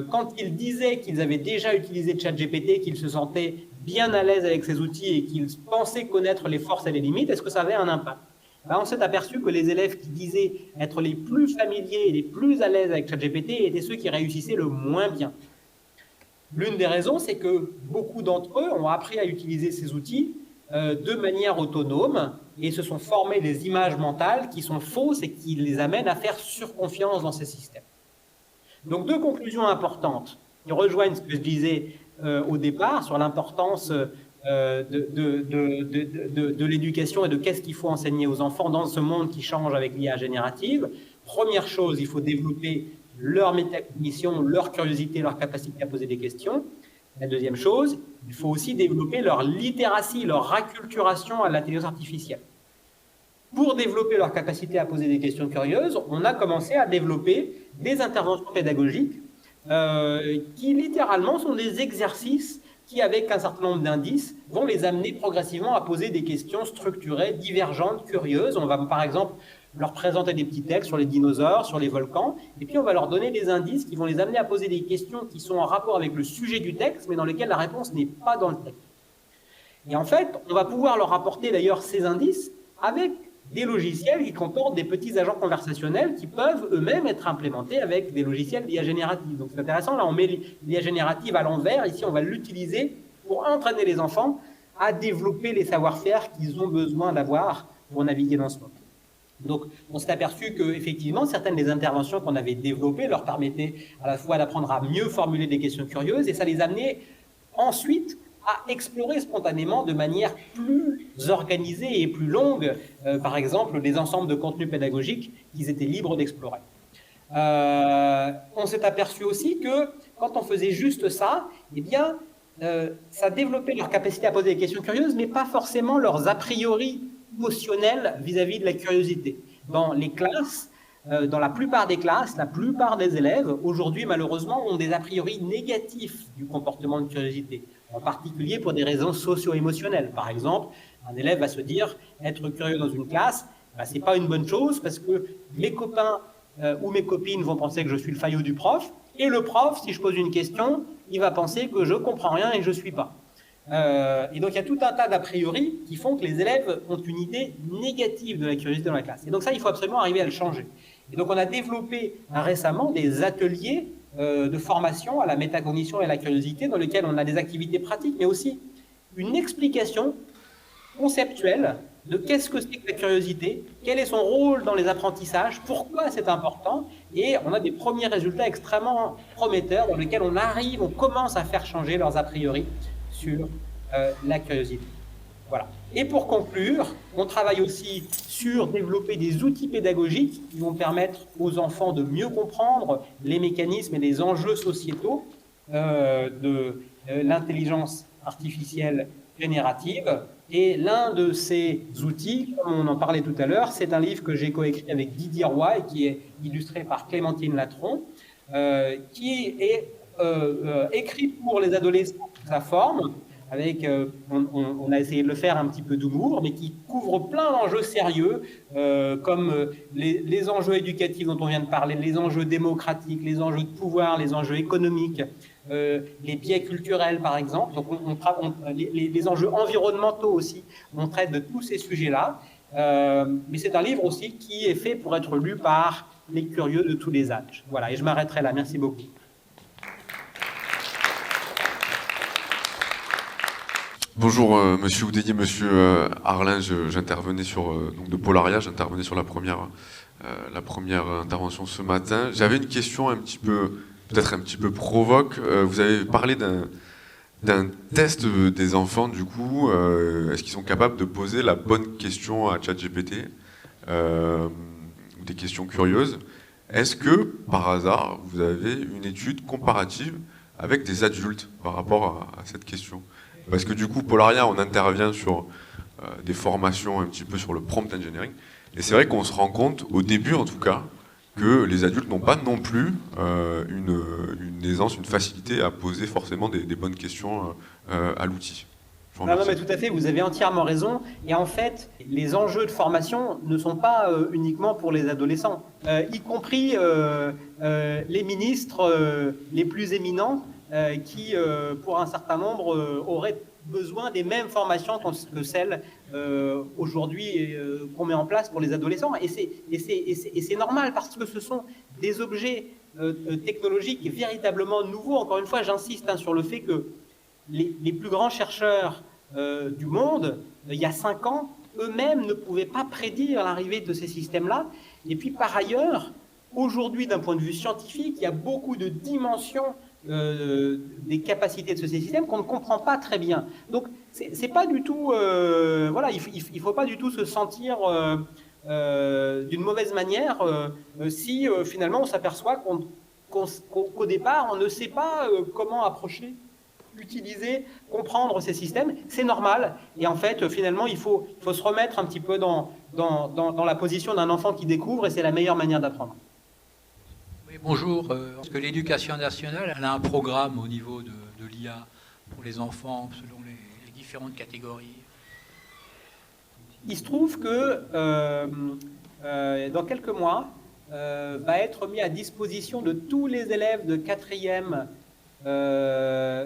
quand ils disaient qu'ils avaient déjà utilisé ChatGPT, qu'ils se sentaient bien à l'aise avec ces outils et qu'ils pensaient connaître les forces et les limites, est-ce que ça avait un impact? On s'est aperçu que les élèves qui disaient être les plus familiers et les plus à l'aise avec ChatGPT étaient ceux qui réussissaient le moins bien. L'une des raisons, c'est que beaucoup d'entre eux ont appris à utiliser ces outils de manière autonome et se sont formés des images mentales qui sont fausses et qui les amènent à faire surconfiance dans ces systèmes. Donc, deux conclusions importantes qui rejoignent ce que je disais au départ sur l'importance de l'éducation et de qu'est-ce qu'il faut enseigner aux enfants dans ce monde qui change avec l'IA générative. Première chose, il faut développer leur métacognition, leur curiosité, leur capacité à poser des questions. La deuxième chose, il faut aussi développer leur littératie, leur acculturation à l'intelligence artificielle. Pour développer leur capacité à poser des questions curieuses, on a commencé à développer des interventions pédagogiques qui littéralement sont des exercices qui, avec un certain nombre d'indices, vont les amener progressivement à poser des questions structurées, divergentes, curieuses. On va par exemple leur présenter des petits textes sur les dinosaures, sur les volcans, et puis on va leur donner des indices qui vont les amener à poser des questions qui sont en rapport avec le sujet du texte, mais dans lesquelles la réponse n'est pas dans le texte. Et en fait, on va pouvoir leur apporter d'ailleurs ces indices avec des logiciels qui comportent des petits agents conversationnels qui peuvent eux-mêmes être implémentés avec des logiciels d'IA générative. Donc c'est intéressant, là on met l'IA générative à l'envers, ici on va l'utiliser pour entraîner les enfants à développer les savoir-faire qu'ils ont besoin d'avoir pour naviguer dans ce monde. Donc, on s'est aperçu qu'effectivement, certaines des interventions qu'on avait développées leur permettaient à la fois d'apprendre à mieux formuler des questions curieuses et ça les amenait ensuite à explorer spontanément de manière plus organisée et plus longue, par exemple, des ensembles de contenus pédagogiques qu'ils étaient libres d'explorer. On s'est aperçu aussi que quand on faisait juste ça, eh bien, ça développait leur capacité à poser des questions curieuses, mais pas forcément leurs a priori émotionnel vis-à-vis de la curiosité. Dans les classes, dans la plupart des classes, la plupart des élèves, aujourd'hui, malheureusement, ont des a priori négatifs du comportement de curiosité, en particulier pour des raisons socio-émotionnelles. Par exemple, un élève va se dire, être curieux dans une classe, ben, ce n'est pas une bonne chose parce que mes copains ou mes copines vont penser que je suis le faillot du prof, et le prof, si je pose une question, il va penser que je ne comprends rien et que je ne suis pas. Et donc, il y a tout un tas d'a priori qui font que les élèves ont une idée négative de la curiosité dans la classe. Et donc ça, il faut absolument arriver à le changer. Et donc, on a développé récemment des ateliers de formation à la métacognition et à la curiosité dans lesquels on a des activités pratiques, mais aussi une explication conceptuelle de qu'est-ce que c'est que la curiosité, quel est son rôle dans les apprentissages, pourquoi c'est important, et on a des premiers résultats extrêmement prometteurs dans lesquels on commence à faire changer leurs a priori sur la curiosité. Voilà. Et pour conclure, on travaille aussi sur développer des outils pédagogiques qui vont permettre aux enfants de mieux comprendre les mécanismes et les enjeux sociétaux de l'intelligence artificielle générative. Et l'un de ces outils, comme on en parlait tout à l'heure, c'est un livre que j'ai coécrit avec Didier Roy et qui est illustré par Clémentine Latron, qui est écrit pour les adolescents sous sa forme, avec, on a essayé de le faire un petit peu d'humour, mais qui couvre plein d'enjeux sérieux, comme les enjeux éducatifs dont on vient de parler, les enjeux démocratiques, les enjeux de pouvoir, les enjeux économiques, les biais culturels par exemple, donc les enjeux environnementaux aussi, on traite de tous ces sujets-là, mais c'est un livre aussi qui est fait pour être lu par les curieux de tous les âges. Voilà, et je m'arrêterai là, merci beaucoup. Bonjour Monsieur Oudédier, Monsieur Arlin, j'intervenais sur donc de Polaria, j'intervenais sur la première intervention ce matin. J'avais une question peut-être un petit peu provoque. Vous avez parlé d'un test des enfants, du coup, est-ce qu'ils sont capables de poser la bonne question à ChatGPT ou des questions curieuses? Est-ce que, par hasard, vous avez une étude comparative avec des adultes par rapport à cette question? Parce que du coup, Polaria, on intervient sur des formations un petit peu sur le prompt engineering. Et c'est vrai qu'on se rend compte, au début en tout cas, que les adultes n'ont pas non plus une aisance, une facilité à poser forcément des bonnes questions à l'outil. Non, mais tout à fait, vous avez entièrement raison. Et en fait, les enjeux de formation ne sont pas uniquement pour les adolescents, y compris les ministres les plus éminents qui, pour un certain nombre, auraient besoin des mêmes formations que celles aujourd'hui qu'on met en place pour les adolescents. Et c'est normal parce que ce sont des objets technologique est véritablement nouveau. Encore une fois, j'insiste sur le fait que les plus grands chercheurs du monde, il y a 5 ans, eux-mêmes ne pouvaient pas prédire l'arrivée de ces systèmes-là. Et puis par ailleurs, aujourd'hui, d'un point de vue scientifique, il y a beaucoup de dimensions des capacités de ce système qu'on ne comprend pas très bien. Donc, c'est pas du tout... voilà, il faut pas du tout se sentir d'une mauvaise manière si finalement on s'aperçoit qu'au départ, on ne sait pas comment approcher, utiliser, comprendre ces systèmes. C'est normal. Et en fait, finalement, il faut se remettre un petit peu dans la position d'un enfant qui découvre, et c'est la meilleure manière d'apprendre. Oui, bonjour. Parce que l'éducation nationale, elle a un programme au niveau de l'IA pour les enfants, selon les différentes catégories. Il se trouve que dans quelques mois, va être mis à disposition de tous les élèves de 4e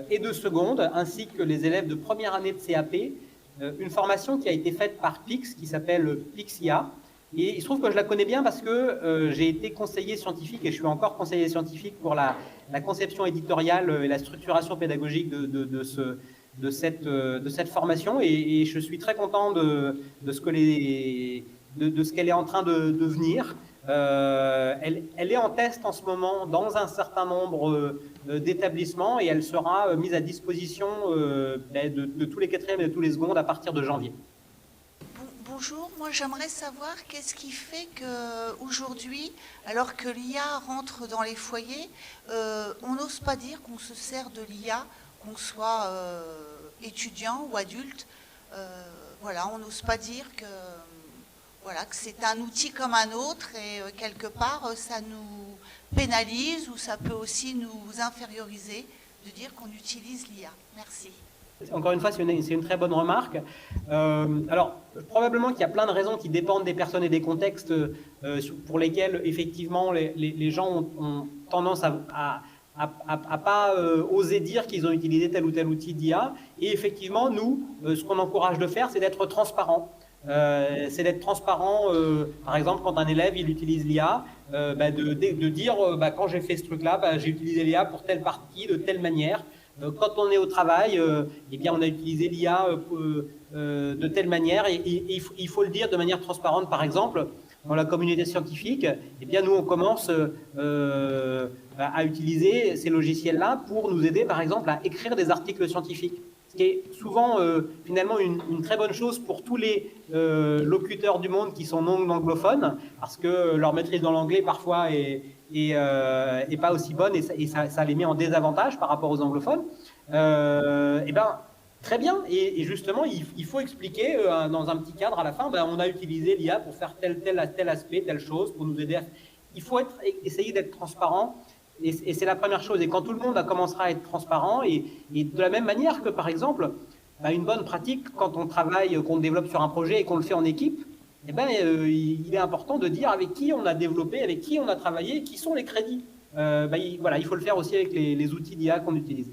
et de seconde, ainsi que les élèves de première année de CAP, une formation qui a été faite par PIX, qui s'appelle PIX-IA. Et il se trouve que je la connais bien parce que j'ai été conseiller scientifique, et je suis encore conseiller scientifique pour la conception éditoriale et la structuration pédagogique de cette formation, et je suis très content de ce qu'elle est en train de devenir. Elle est en test en ce moment dans un certain nombre d'établissements, et elle sera mise à disposition de tous les 4e et de tous les secondes à partir de janvier. Bonjour, moi j'aimerais savoir qu'est-ce qui fait qu'aujourd'hui, alors que l'IA rentre dans les foyers, on n'ose pas dire qu'on se sert de l'IA, qu'on soit étudiant ou adulte. Voilà, on n'ose pas dire que c'est un outil comme un autre, et quelque part ça nous pénalise, ou ça peut aussi nous inférioriser de dire qu'on utilise l'IA. Merci. Encore une fois, c'est une très bonne remarque. Alors, probablement qu'il y a plein de raisons qui dépendent des personnes et des contextes pour lesquels, effectivement, les gens ont tendance à pas oser dire qu'ils ont utilisé tel ou tel outil d'IA. Et effectivement, nous, ce qu'on encourage de faire, c'est d'être transparent. C'est d'être transparent, par exemple, quand un élève il utilise l'IA, de dire quand j'ai fait ce truc-là, j'ai utilisé l'IA pour telle partie, de telle manière. Quand on est au travail, eh bien, on a utilisé l'IA de telle manière, et il faut le dire de manière transparente. Par exemple, dans la communauté scientifique, eh bien, nous, on commence à utiliser ces logiciels-là pour nous aider, par exemple, à écrire des articles scientifiques. Ce qui est souvent, finalement, une très bonne chose pour tous les locuteurs du monde qui sont non anglophones, parce que leur maîtrise dans l'anglais, parfois, est pas aussi bonne, et ça les met en désavantage par rapport aux anglophones. Et ben, très bien, et justement, il faut expliquer dans un petit cadre à la fin, on a utilisé l'IA pour faire tel aspect, telle chose, pour nous aider. Il faut essayer d'être transparent, et c'est la première chose. Et quand tout le monde commencera à être transparent, et de la même manière que, par exemple, une bonne pratique, quand on travaille, qu'on développe sur un projet et qu'on le fait en équipe, eh ben, il est important de dire avec qui on a développé, avec qui on a travaillé, qui sont les crédits. Voilà, il faut le faire aussi avec les outils d'IA qu'on utilise.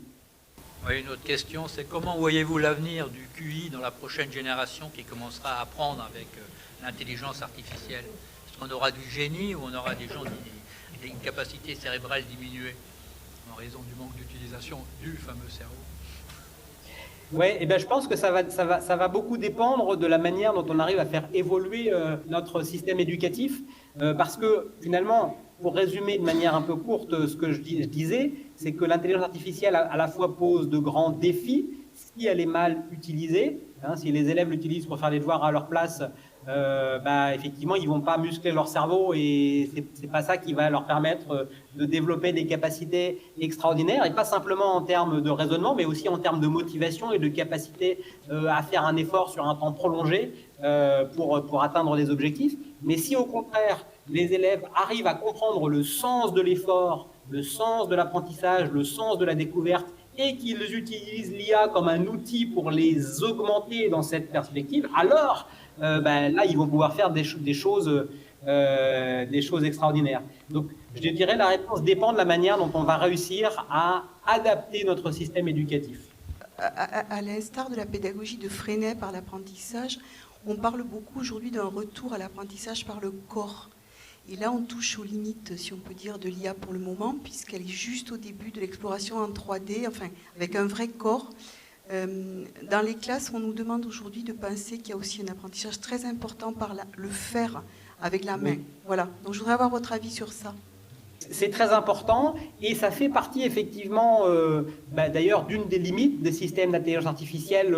Oui, une autre question, c'est comment voyez-vous l'avenir du QI dans la prochaine génération qui commencera à apprendre avec l'intelligence artificielle? Est-ce qu'on aura du génie, ou on aura des gens qui ont une capacité cérébrale diminuée en raison du manque d'utilisation du fameux cerveau? Oui, et ben, je pense que ça va beaucoup dépendre de la manière dont on arrive à faire évoluer notre système éducatif, parce que finalement, pour résumer de manière un peu courte ce que je disais, c'est que l'intelligence artificielle à la fois pose de grands défis si elle est mal utilisée. Si les élèves l'utilisent pour faire les devoirs à leur place, effectivement, ils ne vont pas muscler leur cerveau, et c'est pas ça qui va leur permettre de développer des capacités extraordinaires, et pas simplement en termes de raisonnement, mais aussi en termes de motivation et de capacité à faire un effort sur un temps prolongé pour atteindre des objectifs. Mais si au contraire, les élèves arrivent à comprendre le sens de l'effort, le sens de l'apprentissage, le sens de la découverte, et qu'ils utilisent l'IA comme un outil pour les augmenter dans cette perspective, alors là, ils vont pouvoir faire des choses extraordinaires. Donc, je dirais, la réponse dépend de la manière dont on va réussir à adapter notre système éducatif. À l'instar de la pédagogie de Freinet par l'apprentissage, on parle beaucoup aujourd'hui d'un retour à l'apprentissage par le corps. Et là, on touche aux limites, si on peut dire, de l'IA pour le moment, puisqu'elle est juste au début de l'exploration en 3D, enfin, avec un vrai corps. Dans les classes, on nous demande aujourd'hui de penser qu'il y a aussi un apprentissage très important par le faire avec la main. Voilà. Donc, je voudrais avoir votre avis sur ça. C'est très important et ça fait partie effectivement, d'ailleurs, d'une des limites des systèmes d'intelligence artificielle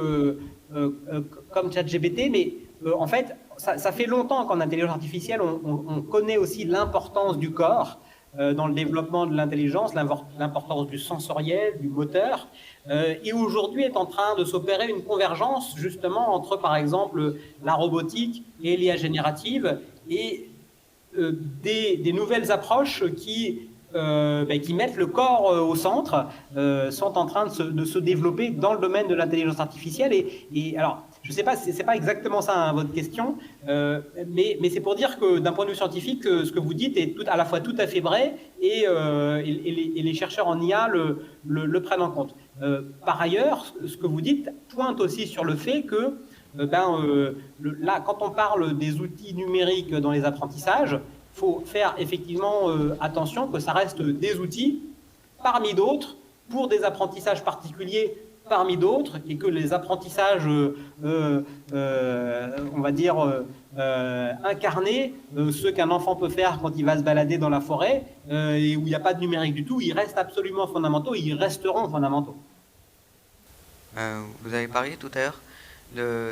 comme ChatGPT, mais en fait, ça fait longtemps qu'en intelligence artificielle, on connaît aussi l'importance du corps dans le développement de l'intelligence, l'importance du sensoriel, du moteur. Et aujourd'hui est en train de s'opérer une convergence justement entre, par exemple, la robotique et l'IA générative et des nouvelles approches qui mettent le corps au centre sont en train de se développer dans le domaine de l'intelligence artificielle. Et alors, je ne sais pas, c'est pas exactement ça hein, votre question, mais c'est pour dire que d'un point de vue scientifique, ce que vous dites est à la fois tout à fait vrai et les chercheurs en IA le prennent en compte. Par ailleurs, ce que vous dites pointe aussi sur le fait que là, quand on parle des outils numériques dans les apprentissages, il faut faire effectivement attention que ça reste des outils parmi d'autres pour des apprentissages particuliers parmi d'autres et que les apprentissages, on va dire, incarnés, ceux qu'un enfant peut faire quand il va se balader dans la forêt et où il n'y a pas de numérique du tout, ils restent absolument fondamentaux et ils resteront fondamentaux. Vous avez parlé tout à l'heure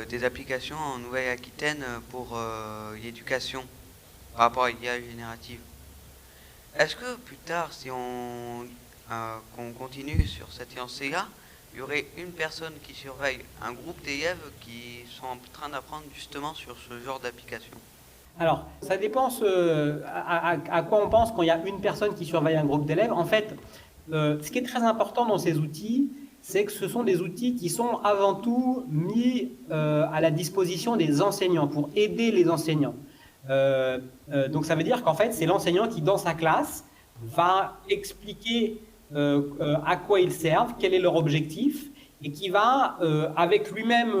des applications en Nouvelle-Aquitaine pour l'éducation par rapport à l'IA générative. Est-ce que plus tard, si qu'on continue sur cette lancée-là, il y aurait une personne qui surveille un groupe d'élèves qui sont en train d'apprendre justement sur ce genre d'application? Alors, ça dépend à quoi on pense quand il y a une personne qui surveille un groupe d'élèves. En fait, ce qui est très important dans ces outils, c'est que ce sont des outils qui sont avant tout mis à la disposition des enseignants, pour aider les enseignants. Donc ça veut dire qu'en fait, c'est l'enseignant qui, dans sa classe, va expliquer à quoi ils servent, quel est leur objectif, et qui va, avec lui-même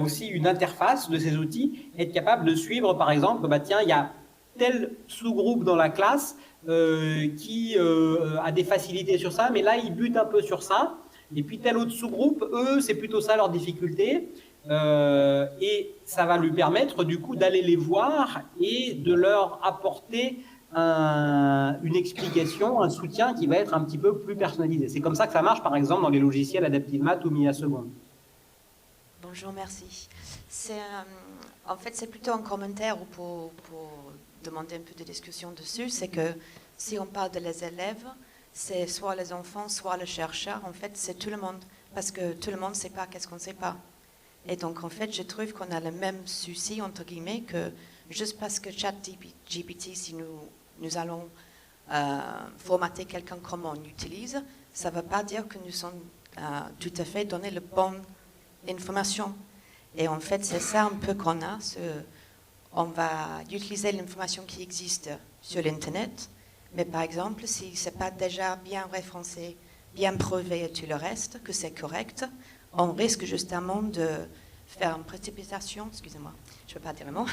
aussi une interface de ces outils, être capable de suivre, par exemple, tiens, il y a tel sous-groupe dans la classe qui a des facilités sur ça, mais là, il bute un peu sur ça. Et puis tel autre sous-groupe, eux, c'est plutôt ça leur difficulté. Et ça va lui permettre du coup d'aller les voir et de leur apporter une explication, un soutien qui va être un petit peu plus personnalisé. C'est comme ça que ça marche, par exemple, dans les logiciels Adaptive Math ou Mia Second. Bonjour, merci. En fait, c'est plutôt un commentaire pour demander un peu de discussion dessus. C'est que si on parle de les élèves, c'est soit les enfants, soit le chercheur. En fait, c'est tout le monde. Parce que tout le monde ne sait pas qu'est-ce qu'on ne sait pas. Et donc, en fait, je trouve qu'on a le même souci, entre guillemets, que juste parce que ChatGPT, si nous allons formater quelqu'un comme on l'utilise, ça ne veut pas dire que nous sommes tout à fait donné la bonne information. Et en fait, c'est ça un peu qu'on a. On va utiliser l'information qui existe sur l'Internet, mais par exemple, si ce n'est pas déjà bien référencé, bien prouvé et tout le reste, que c'est correct, on risque justement de faire une précipitation, excusez-moi, je ne peux pas dire le mot,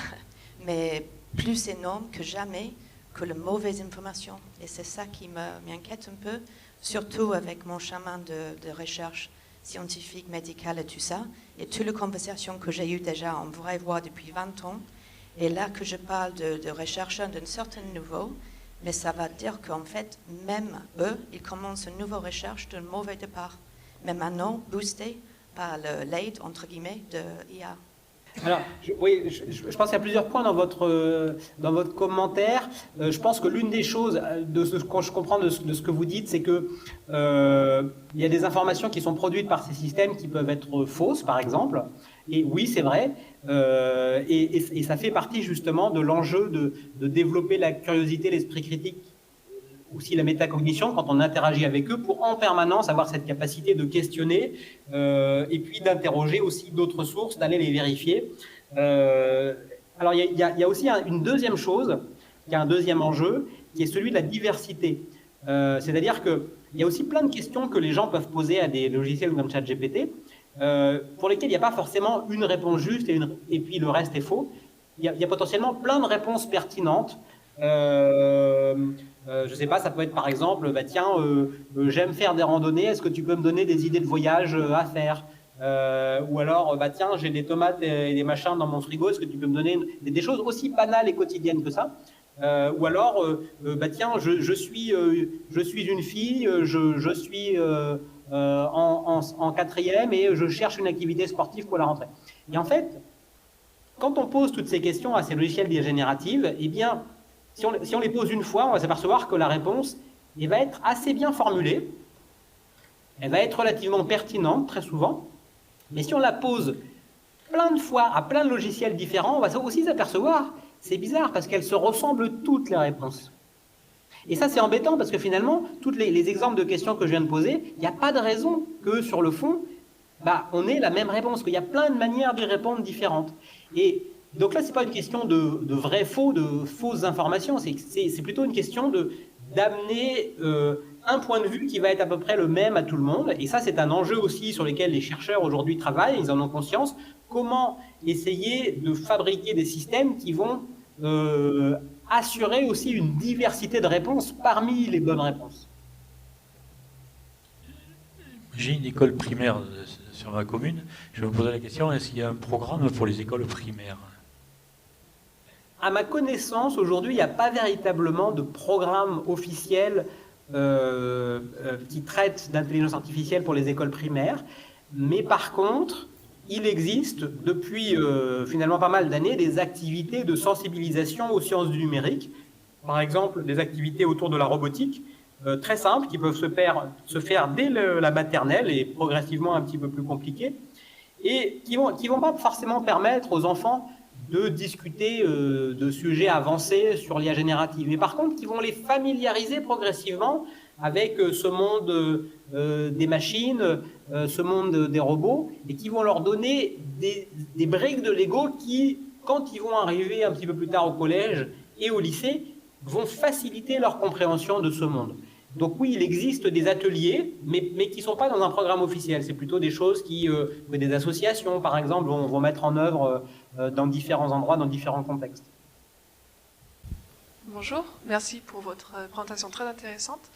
mais plus énorme que jamais que la mauvaise information. Et c'est ça qui m'inquiète un peu, surtout avec mon chemin de recherche scientifique, médicale et tout ça, et toutes les conversations que j'ai eues déjà en vraie voix depuis 20 ans, et là que je parle de recherche d'un certain niveau, mais ça va dire qu'en fait, même eux, ils commencent une nouvelle recherche d'un mauvais départ, mais maintenant boosté par l'aide, entre guillemets, de IA. Alors, je pense qu'il y a plusieurs points dans votre commentaire. Je pense que l'une des choses, quand je comprends de ce que vous dites, c'est que il y a des informations qui sont produites par ces systèmes qui peuvent être fausses, par exemple. Et oui, c'est vrai. Et ça fait partie justement de l'enjeu de développer la curiosité, l'esprit critique, aussi la métacognition quand on interagit avec eux, pour en permanence avoir cette capacité de questionner et puis d'interroger aussi d'autres sources, d'aller les vérifier. Alors il y a aussi une deuxième chose, il y a un deuxième enjeu, qui est celui de la diversité. C'est-à-dire qu'il y a aussi plein de questions que les gens peuvent poser à des logiciels comme ChatGPT, pour lesquelles il n'y a pas forcément une réponse juste et puis le reste est faux. Il y a potentiellement plein de réponses pertinentes Je ne sais pas, ça peut être par exemple, bah, tiens, j'aime faire des randonnées, est-ce que tu peux me donner des idées de voyage à faire? Ou alors, bah, tiens, j'ai des tomates et des machins dans mon frigo, est-ce que tu peux me donner des choses aussi banales et quotidiennes que ça? Ou alors, bah, tiens, je suis une fille, je suis en quatrième et je cherche une activité sportive pour la rentrée. Et en fait, quand on pose toutes ces questions à ces logiciels d'IA générative, eh bien, si on les pose une fois, on va s'apercevoir que la réponse va être assez bien formulée, elle va être relativement pertinente très souvent, mais si on la pose plein de fois à plein de logiciels différents, on va aussi s'apercevoir, c'est bizarre parce qu'elles se ressemblent toutes les réponses. Et ça c'est embêtant parce que finalement, tous les exemples de questions que je viens de poser, il n'y a pas de raison que sur le fond, bah, on ait la même réponse, qu'il y a plein de manières d'y répondre différentes. Et donc là, ce n'est pas une question de vrai-faux, de fausses informations, c'est plutôt une question d'amener un point de vue qui va être à peu près le même à tout le monde. Et ça, c'est un enjeu aussi sur lequel les chercheurs aujourd'hui travaillent, ils en ont conscience. Comment essayer de fabriquer des systèmes qui vont assurer aussi une diversité de réponses parmi les bonnes réponses. J'ai une école primaire sur ma commune. Je me posais la question, est-ce qu'il y a un programme pour les écoles primaires? À ma connaissance, aujourd'hui, il n'y a pas véritablement de programme officiel qui traite d'intelligence artificielle pour les écoles primaires. Mais par contre, il existe depuis finalement pas mal d'années des activités de sensibilisation aux sciences du numérique. Par exemple, des activités autour de la robotique, très simples, qui peuvent se faire dès la maternelle et progressivement un petit peu plus compliquées, et qui vont pas forcément permettre aux enfants de discuter de sujets avancés sur l'IA générative, mais par contre qui vont les familiariser progressivement avec ce monde des machines, ce monde des robots, et qui vont leur donner des briques de Lego qui, quand ils vont arriver un petit peu plus tard au collège et au lycée, vont faciliter leur compréhension de ce monde. Donc oui, il existe des ateliers, mais qui ne sont pas dans un programme officiel. C'est plutôt des choses que des associations, par exemple, vont mettre en œuvre dans différents endroits, dans différents contextes. Bonjour, merci pour votre présentation très intéressante.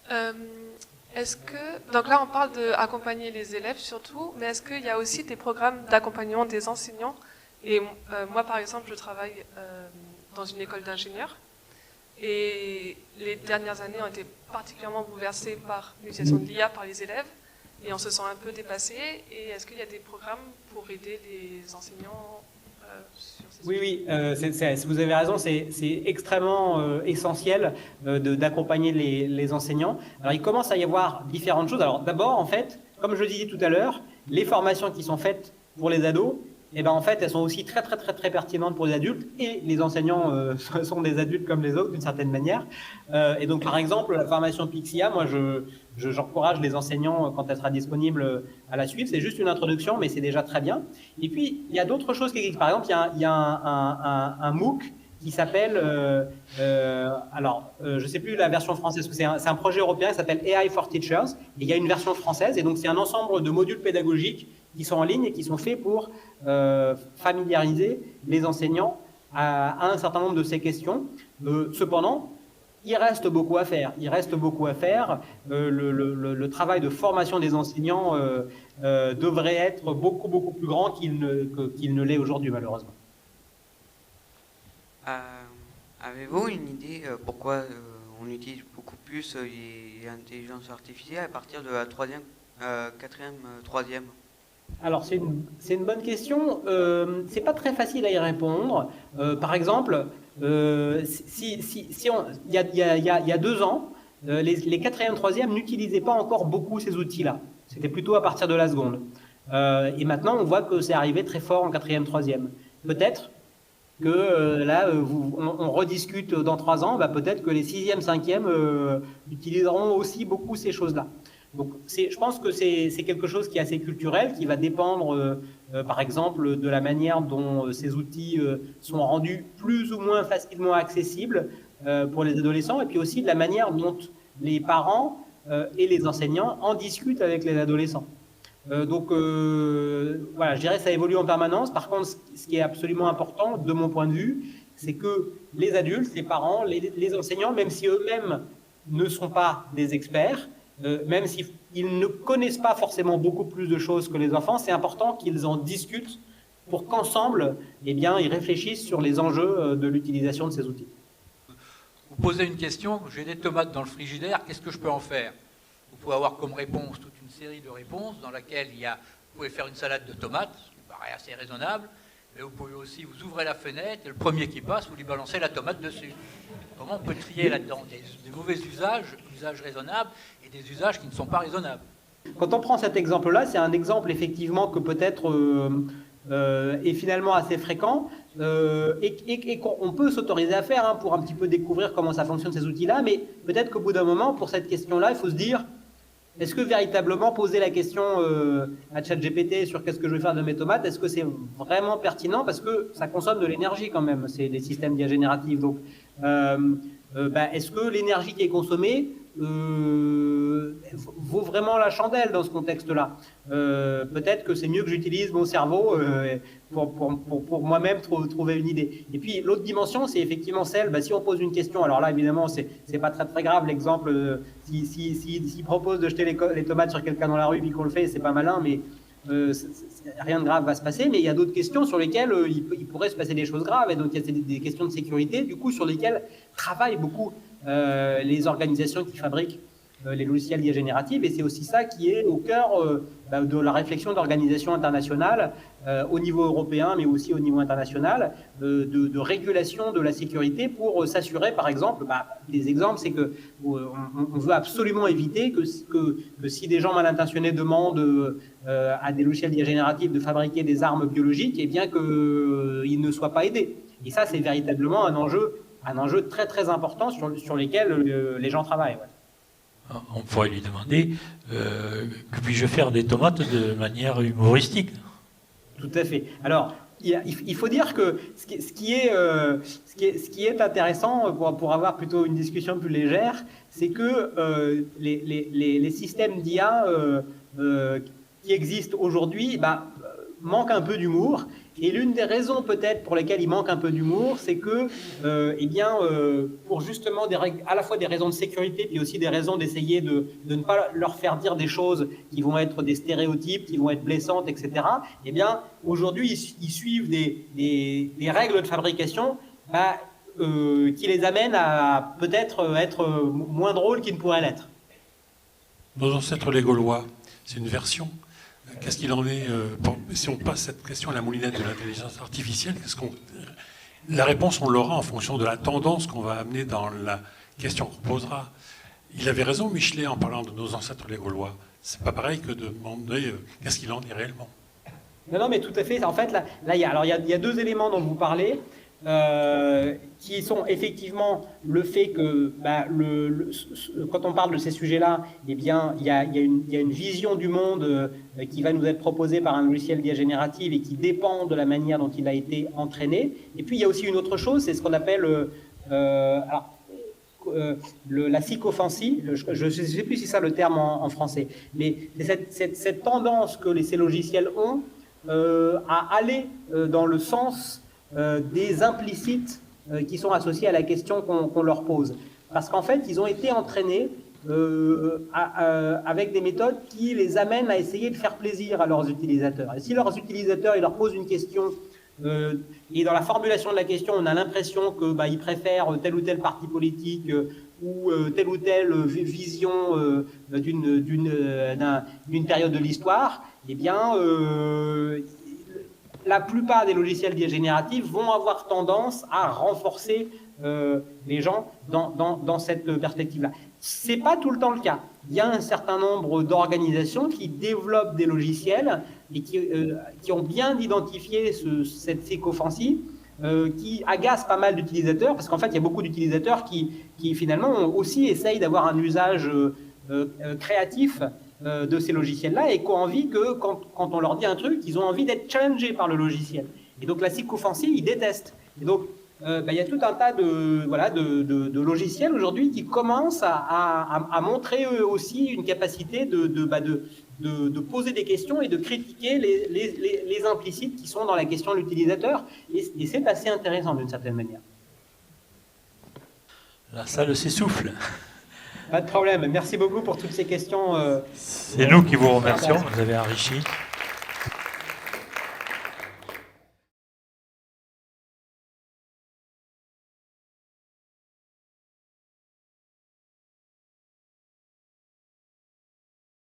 Donc là, on parle d'accompagner les élèves surtout, mais est-ce qu'il y a aussi des programmes d'accompagnement des enseignants? Et moi, par exemple, je travaille dans une école d'ingénieurs. Et les dernières années ont été particulièrement bouleversées par l'utilisation de l'IA par les élèves. Et on se sent un peu dépassé. Et est-ce qu'il y a des programmes pour aider les enseignants sur ces sujets? Oui, vous avez raison, c'est extrêmement essentiel d'accompagner les enseignants. Alors, il commence à y avoir différentes choses. Alors, d'abord, en fait, comme je le disais tout à l'heure, les formations qui sont faites pour les ados, en fait, elles sont aussi très pertinentes pour les adultes, et les enseignants sont des adultes comme les autres d'une certaine manière. Et donc, par exemple, la formation Pixia, moi, j'encourage les enseignants, quand elle sera disponible, à la suivre. C'est juste une introduction, mais c'est déjà très bien. Et puis, il y a d'autres choses qui existent. Par exemple, il y a un MOOC qui s'appelle, je ne sais plus la version française, c'est un projet européen qui s'appelle AI for Teachers, et il y a une version française, et donc c'est un ensemble de modules pédagogiques qui sont en ligne et qui sont faits pour familiariser les enseignants à un certain nombre de ces questions. Cependant, il reste beaucoup à faire. Le travail de formation des enseignants devrait être beaucoup plus grand qu'il ne l'est aujourd'hui, malheureusement. Avez-vous une idée pourquoi on utilise beaucoup plus l'intelligence artificielle à partir de la quatrième, troisième? Alors, c'est une bonne question. C'est pas très facile à y répondre. Par exemple, il y a 2 ans, les quatrième, troisième n'utilisaient pas encore beaucoup ces outils-là. C'était plutôt à partir de la seconde. Et maintenant, on voit que c'est arrivé très fort en quatrième, troisième. Peut-être que là, on rediscute dans 3 ans, peut-être que les 6e, 5e utiliseront aussi beaucoup ces choses-là. Donc, je pense que c'est quelque chose qui est assez culturel, qui va dépendre, par exemple, de la manière dont ces outils sont rendus plus ou moins facilement accessibles pour les adolescents, et puis aussi de la manière dont les parents et les enseignants en discutent avec les adolescents. Voilà, je dirais que ça évolue en permanence. Par contre, ce qui est absolument important, de mon point de vue, c'est que les adultes, les parents, les enseignants, même si eux-mêmes ne sont pas des experts, même s'ils ne connaissent pas forcément beaucoup plus de choses que les enfants, c'est important qu'ils en discutent pour qu'ensemble, eh bien, ils réfléchissent sur les enjeux de l'utilisation de ces outils. Vous posez une question, j'ai des tomates dans le frigidaire, qu'est-ce que je peux en faire? Vous pouvez avoir comme réponse toute une série de réponses dans laquelle vous pouvez faire une salade de tomates, ce qui paraît assez raisonnable, mais vous pouvez aussi, vous ouvrez la fenêtre et le premier qui passe, vous lui balancez la tomate dessus. Comment on peut trier là-dedans des mauvais usages raisonnables, et des usages qui ne sont pas raisonnables? Quand on prend cet exemple-là, c'est un exemple effectivement que peut-être est finalement assez fréquent et qu'on peut s'autoriser à faire pour un petit peu découvrir comment ça fonctionne ces outils-là, mais peut-être qu'au bout d'un moment, pour cette question-là, il faut se dire, est-ce que véritablement poser la question à ChatGPT sur qu'est-ce que je vais faire de mes tomates, est-ce que c'est vraiment pertinent, parce que ça consomme de l'énergie quand même, c'est des systèmes d'IA génératifs. Donc, est-ce que l'énergie qui est consommée vaut vraiment la chandelle dans ce contexte-là? Peut-être que c'est mieux que j'utilise mon cerveau pour moi-même trouver une idée. Et puis l'autre dimension, c'est effectivement celle, si on pose une question, alors là évidemment c'est pas très grave l'exemple, s'il propose de jeter les tomates sur quelqu'un dans la rue puis qu'on le fait, c'est pas malin, mais rien de grave va se passer, mais il y a d'autres questions sur lesquelles il pourrait se passer des choses graves, et donc il y a des questions de sécurité, du coup, sur lesquelles travaillent beaucoup les organisations qui fabriquent les logiciels d'IA générative, et c'est aussi ça qui est au cœur de la réflexion d'organisations internationales au niveau européen, mais aussi au niveau international, de régulation de la sécurité pour s'assurer, par exemple, des exemples, c'est que on veut absolument éviter que si des gens mal intentionnés demandent à des logiciels d'IA générative de fabriquer des armes biologiques, eh bien qu'ils ne soient pas aidés. Et ça, c'est véritablement un enjeu très très important sur lesquels les gens travaillent. Ouais. On pourrait lui demander que puis-je faire des tomates de manière humoristique? Tout à fait. Alors, il faut dire que ce qui est intéressant pour avoir plutôt une discussion plus légère, c'est que les systèmes d'IA qui existent aujourd'hui manquent un peu d'humour. Et l'une des raisons peut-être pour lesquelles il manque un peu d'humour, c'est que, pour justement à la fois des raisons de sécurité, puis aussi des raisons d'essayer de ne pas leur faire dire des choses qui vont être des stéréotypes, qui vont être blessantes, etc. Eh bien, aujourd'hui, ils suivent des règles de fabrication qui les amènent à peut-être être moins drôles qu'ils ne pourraient l'être. Nos ancêtres les Gaulois, c'est une version. Qu'est-ce qu'il en est si on passe cette question à la moulinette de l'intelligence artificielle, la réponse, on l'aura en fonction de la tendance qu'on va amener dans la question qu'on posera. Il avait raison, Michelet, en parlant de nos ancêtres les Gaulois. C'est pas pareil que de demander qu'est-ce qu'il en est réellement. Non, mais tout à fait. En fait, là, il y a deux éléments dont vous parlez. Qui sont effectivement le fait que quand on parle de ces sujets-là, eh bien, il y a une vision du monde qui va nous être proposée par un logiciel d'IA générative et qui dépend de la manière dont il a été entraîné. Et puis il y a aussi une autre chose, c'est ce qu'on appelle la sycophancie. Je ne sais plus si c'est ça le terme en français, mais c'est cette tendance que ces logiciels ont à aller dans le sens des implicites qui sont associés à la question qu'on leur pose. Parce qu'en fait, ils ont été entraînés avec des méthodes qui les amènent à essayer de faire plaisir à leurs utilisateurs. Et si leurs utilisateurs ils leur posent une question, et dans la formulation de la question, on a l'impression qu'ils préfèrent tel ou tel parti politique ou telle ou telle vision d'une période de l'histoire, eh bien... la plupart des logiciels d'IA générative vont avoir tendance à renforcer les gens dans cette perspective-là. Ce n'est pas tout le temps le cas. Il y a un certain nombre d'organisations qui développent des logiciels et qui ont bien identifié cette sycophancie qui agace pas mal d'utilisateurs, parce qu'en fait, il y a beaucoup d'utilisateurs qui finalement aussi essayent d'avoir un usage créatif de ces logiciels-là et qui ont envie que, quand on leur dit un truc, ils ont envie d'être challengés par le logiciel. Et donc la sycophancie, ils détestent. Et donc, il y a tout un tas de logiciels aujourd'hui qui commencent à montrer eux aussi une capacité de poser des questions et de critiquer les implicites qui sont dans la question de l'utilisateur. Et c'est assez intéressant d'une certaine manière. La salle s'essouffle. Pas de problème. Merci beaucoup pour toutes ces questions. C'est nous qui vous remercions. Vous avez enrichi.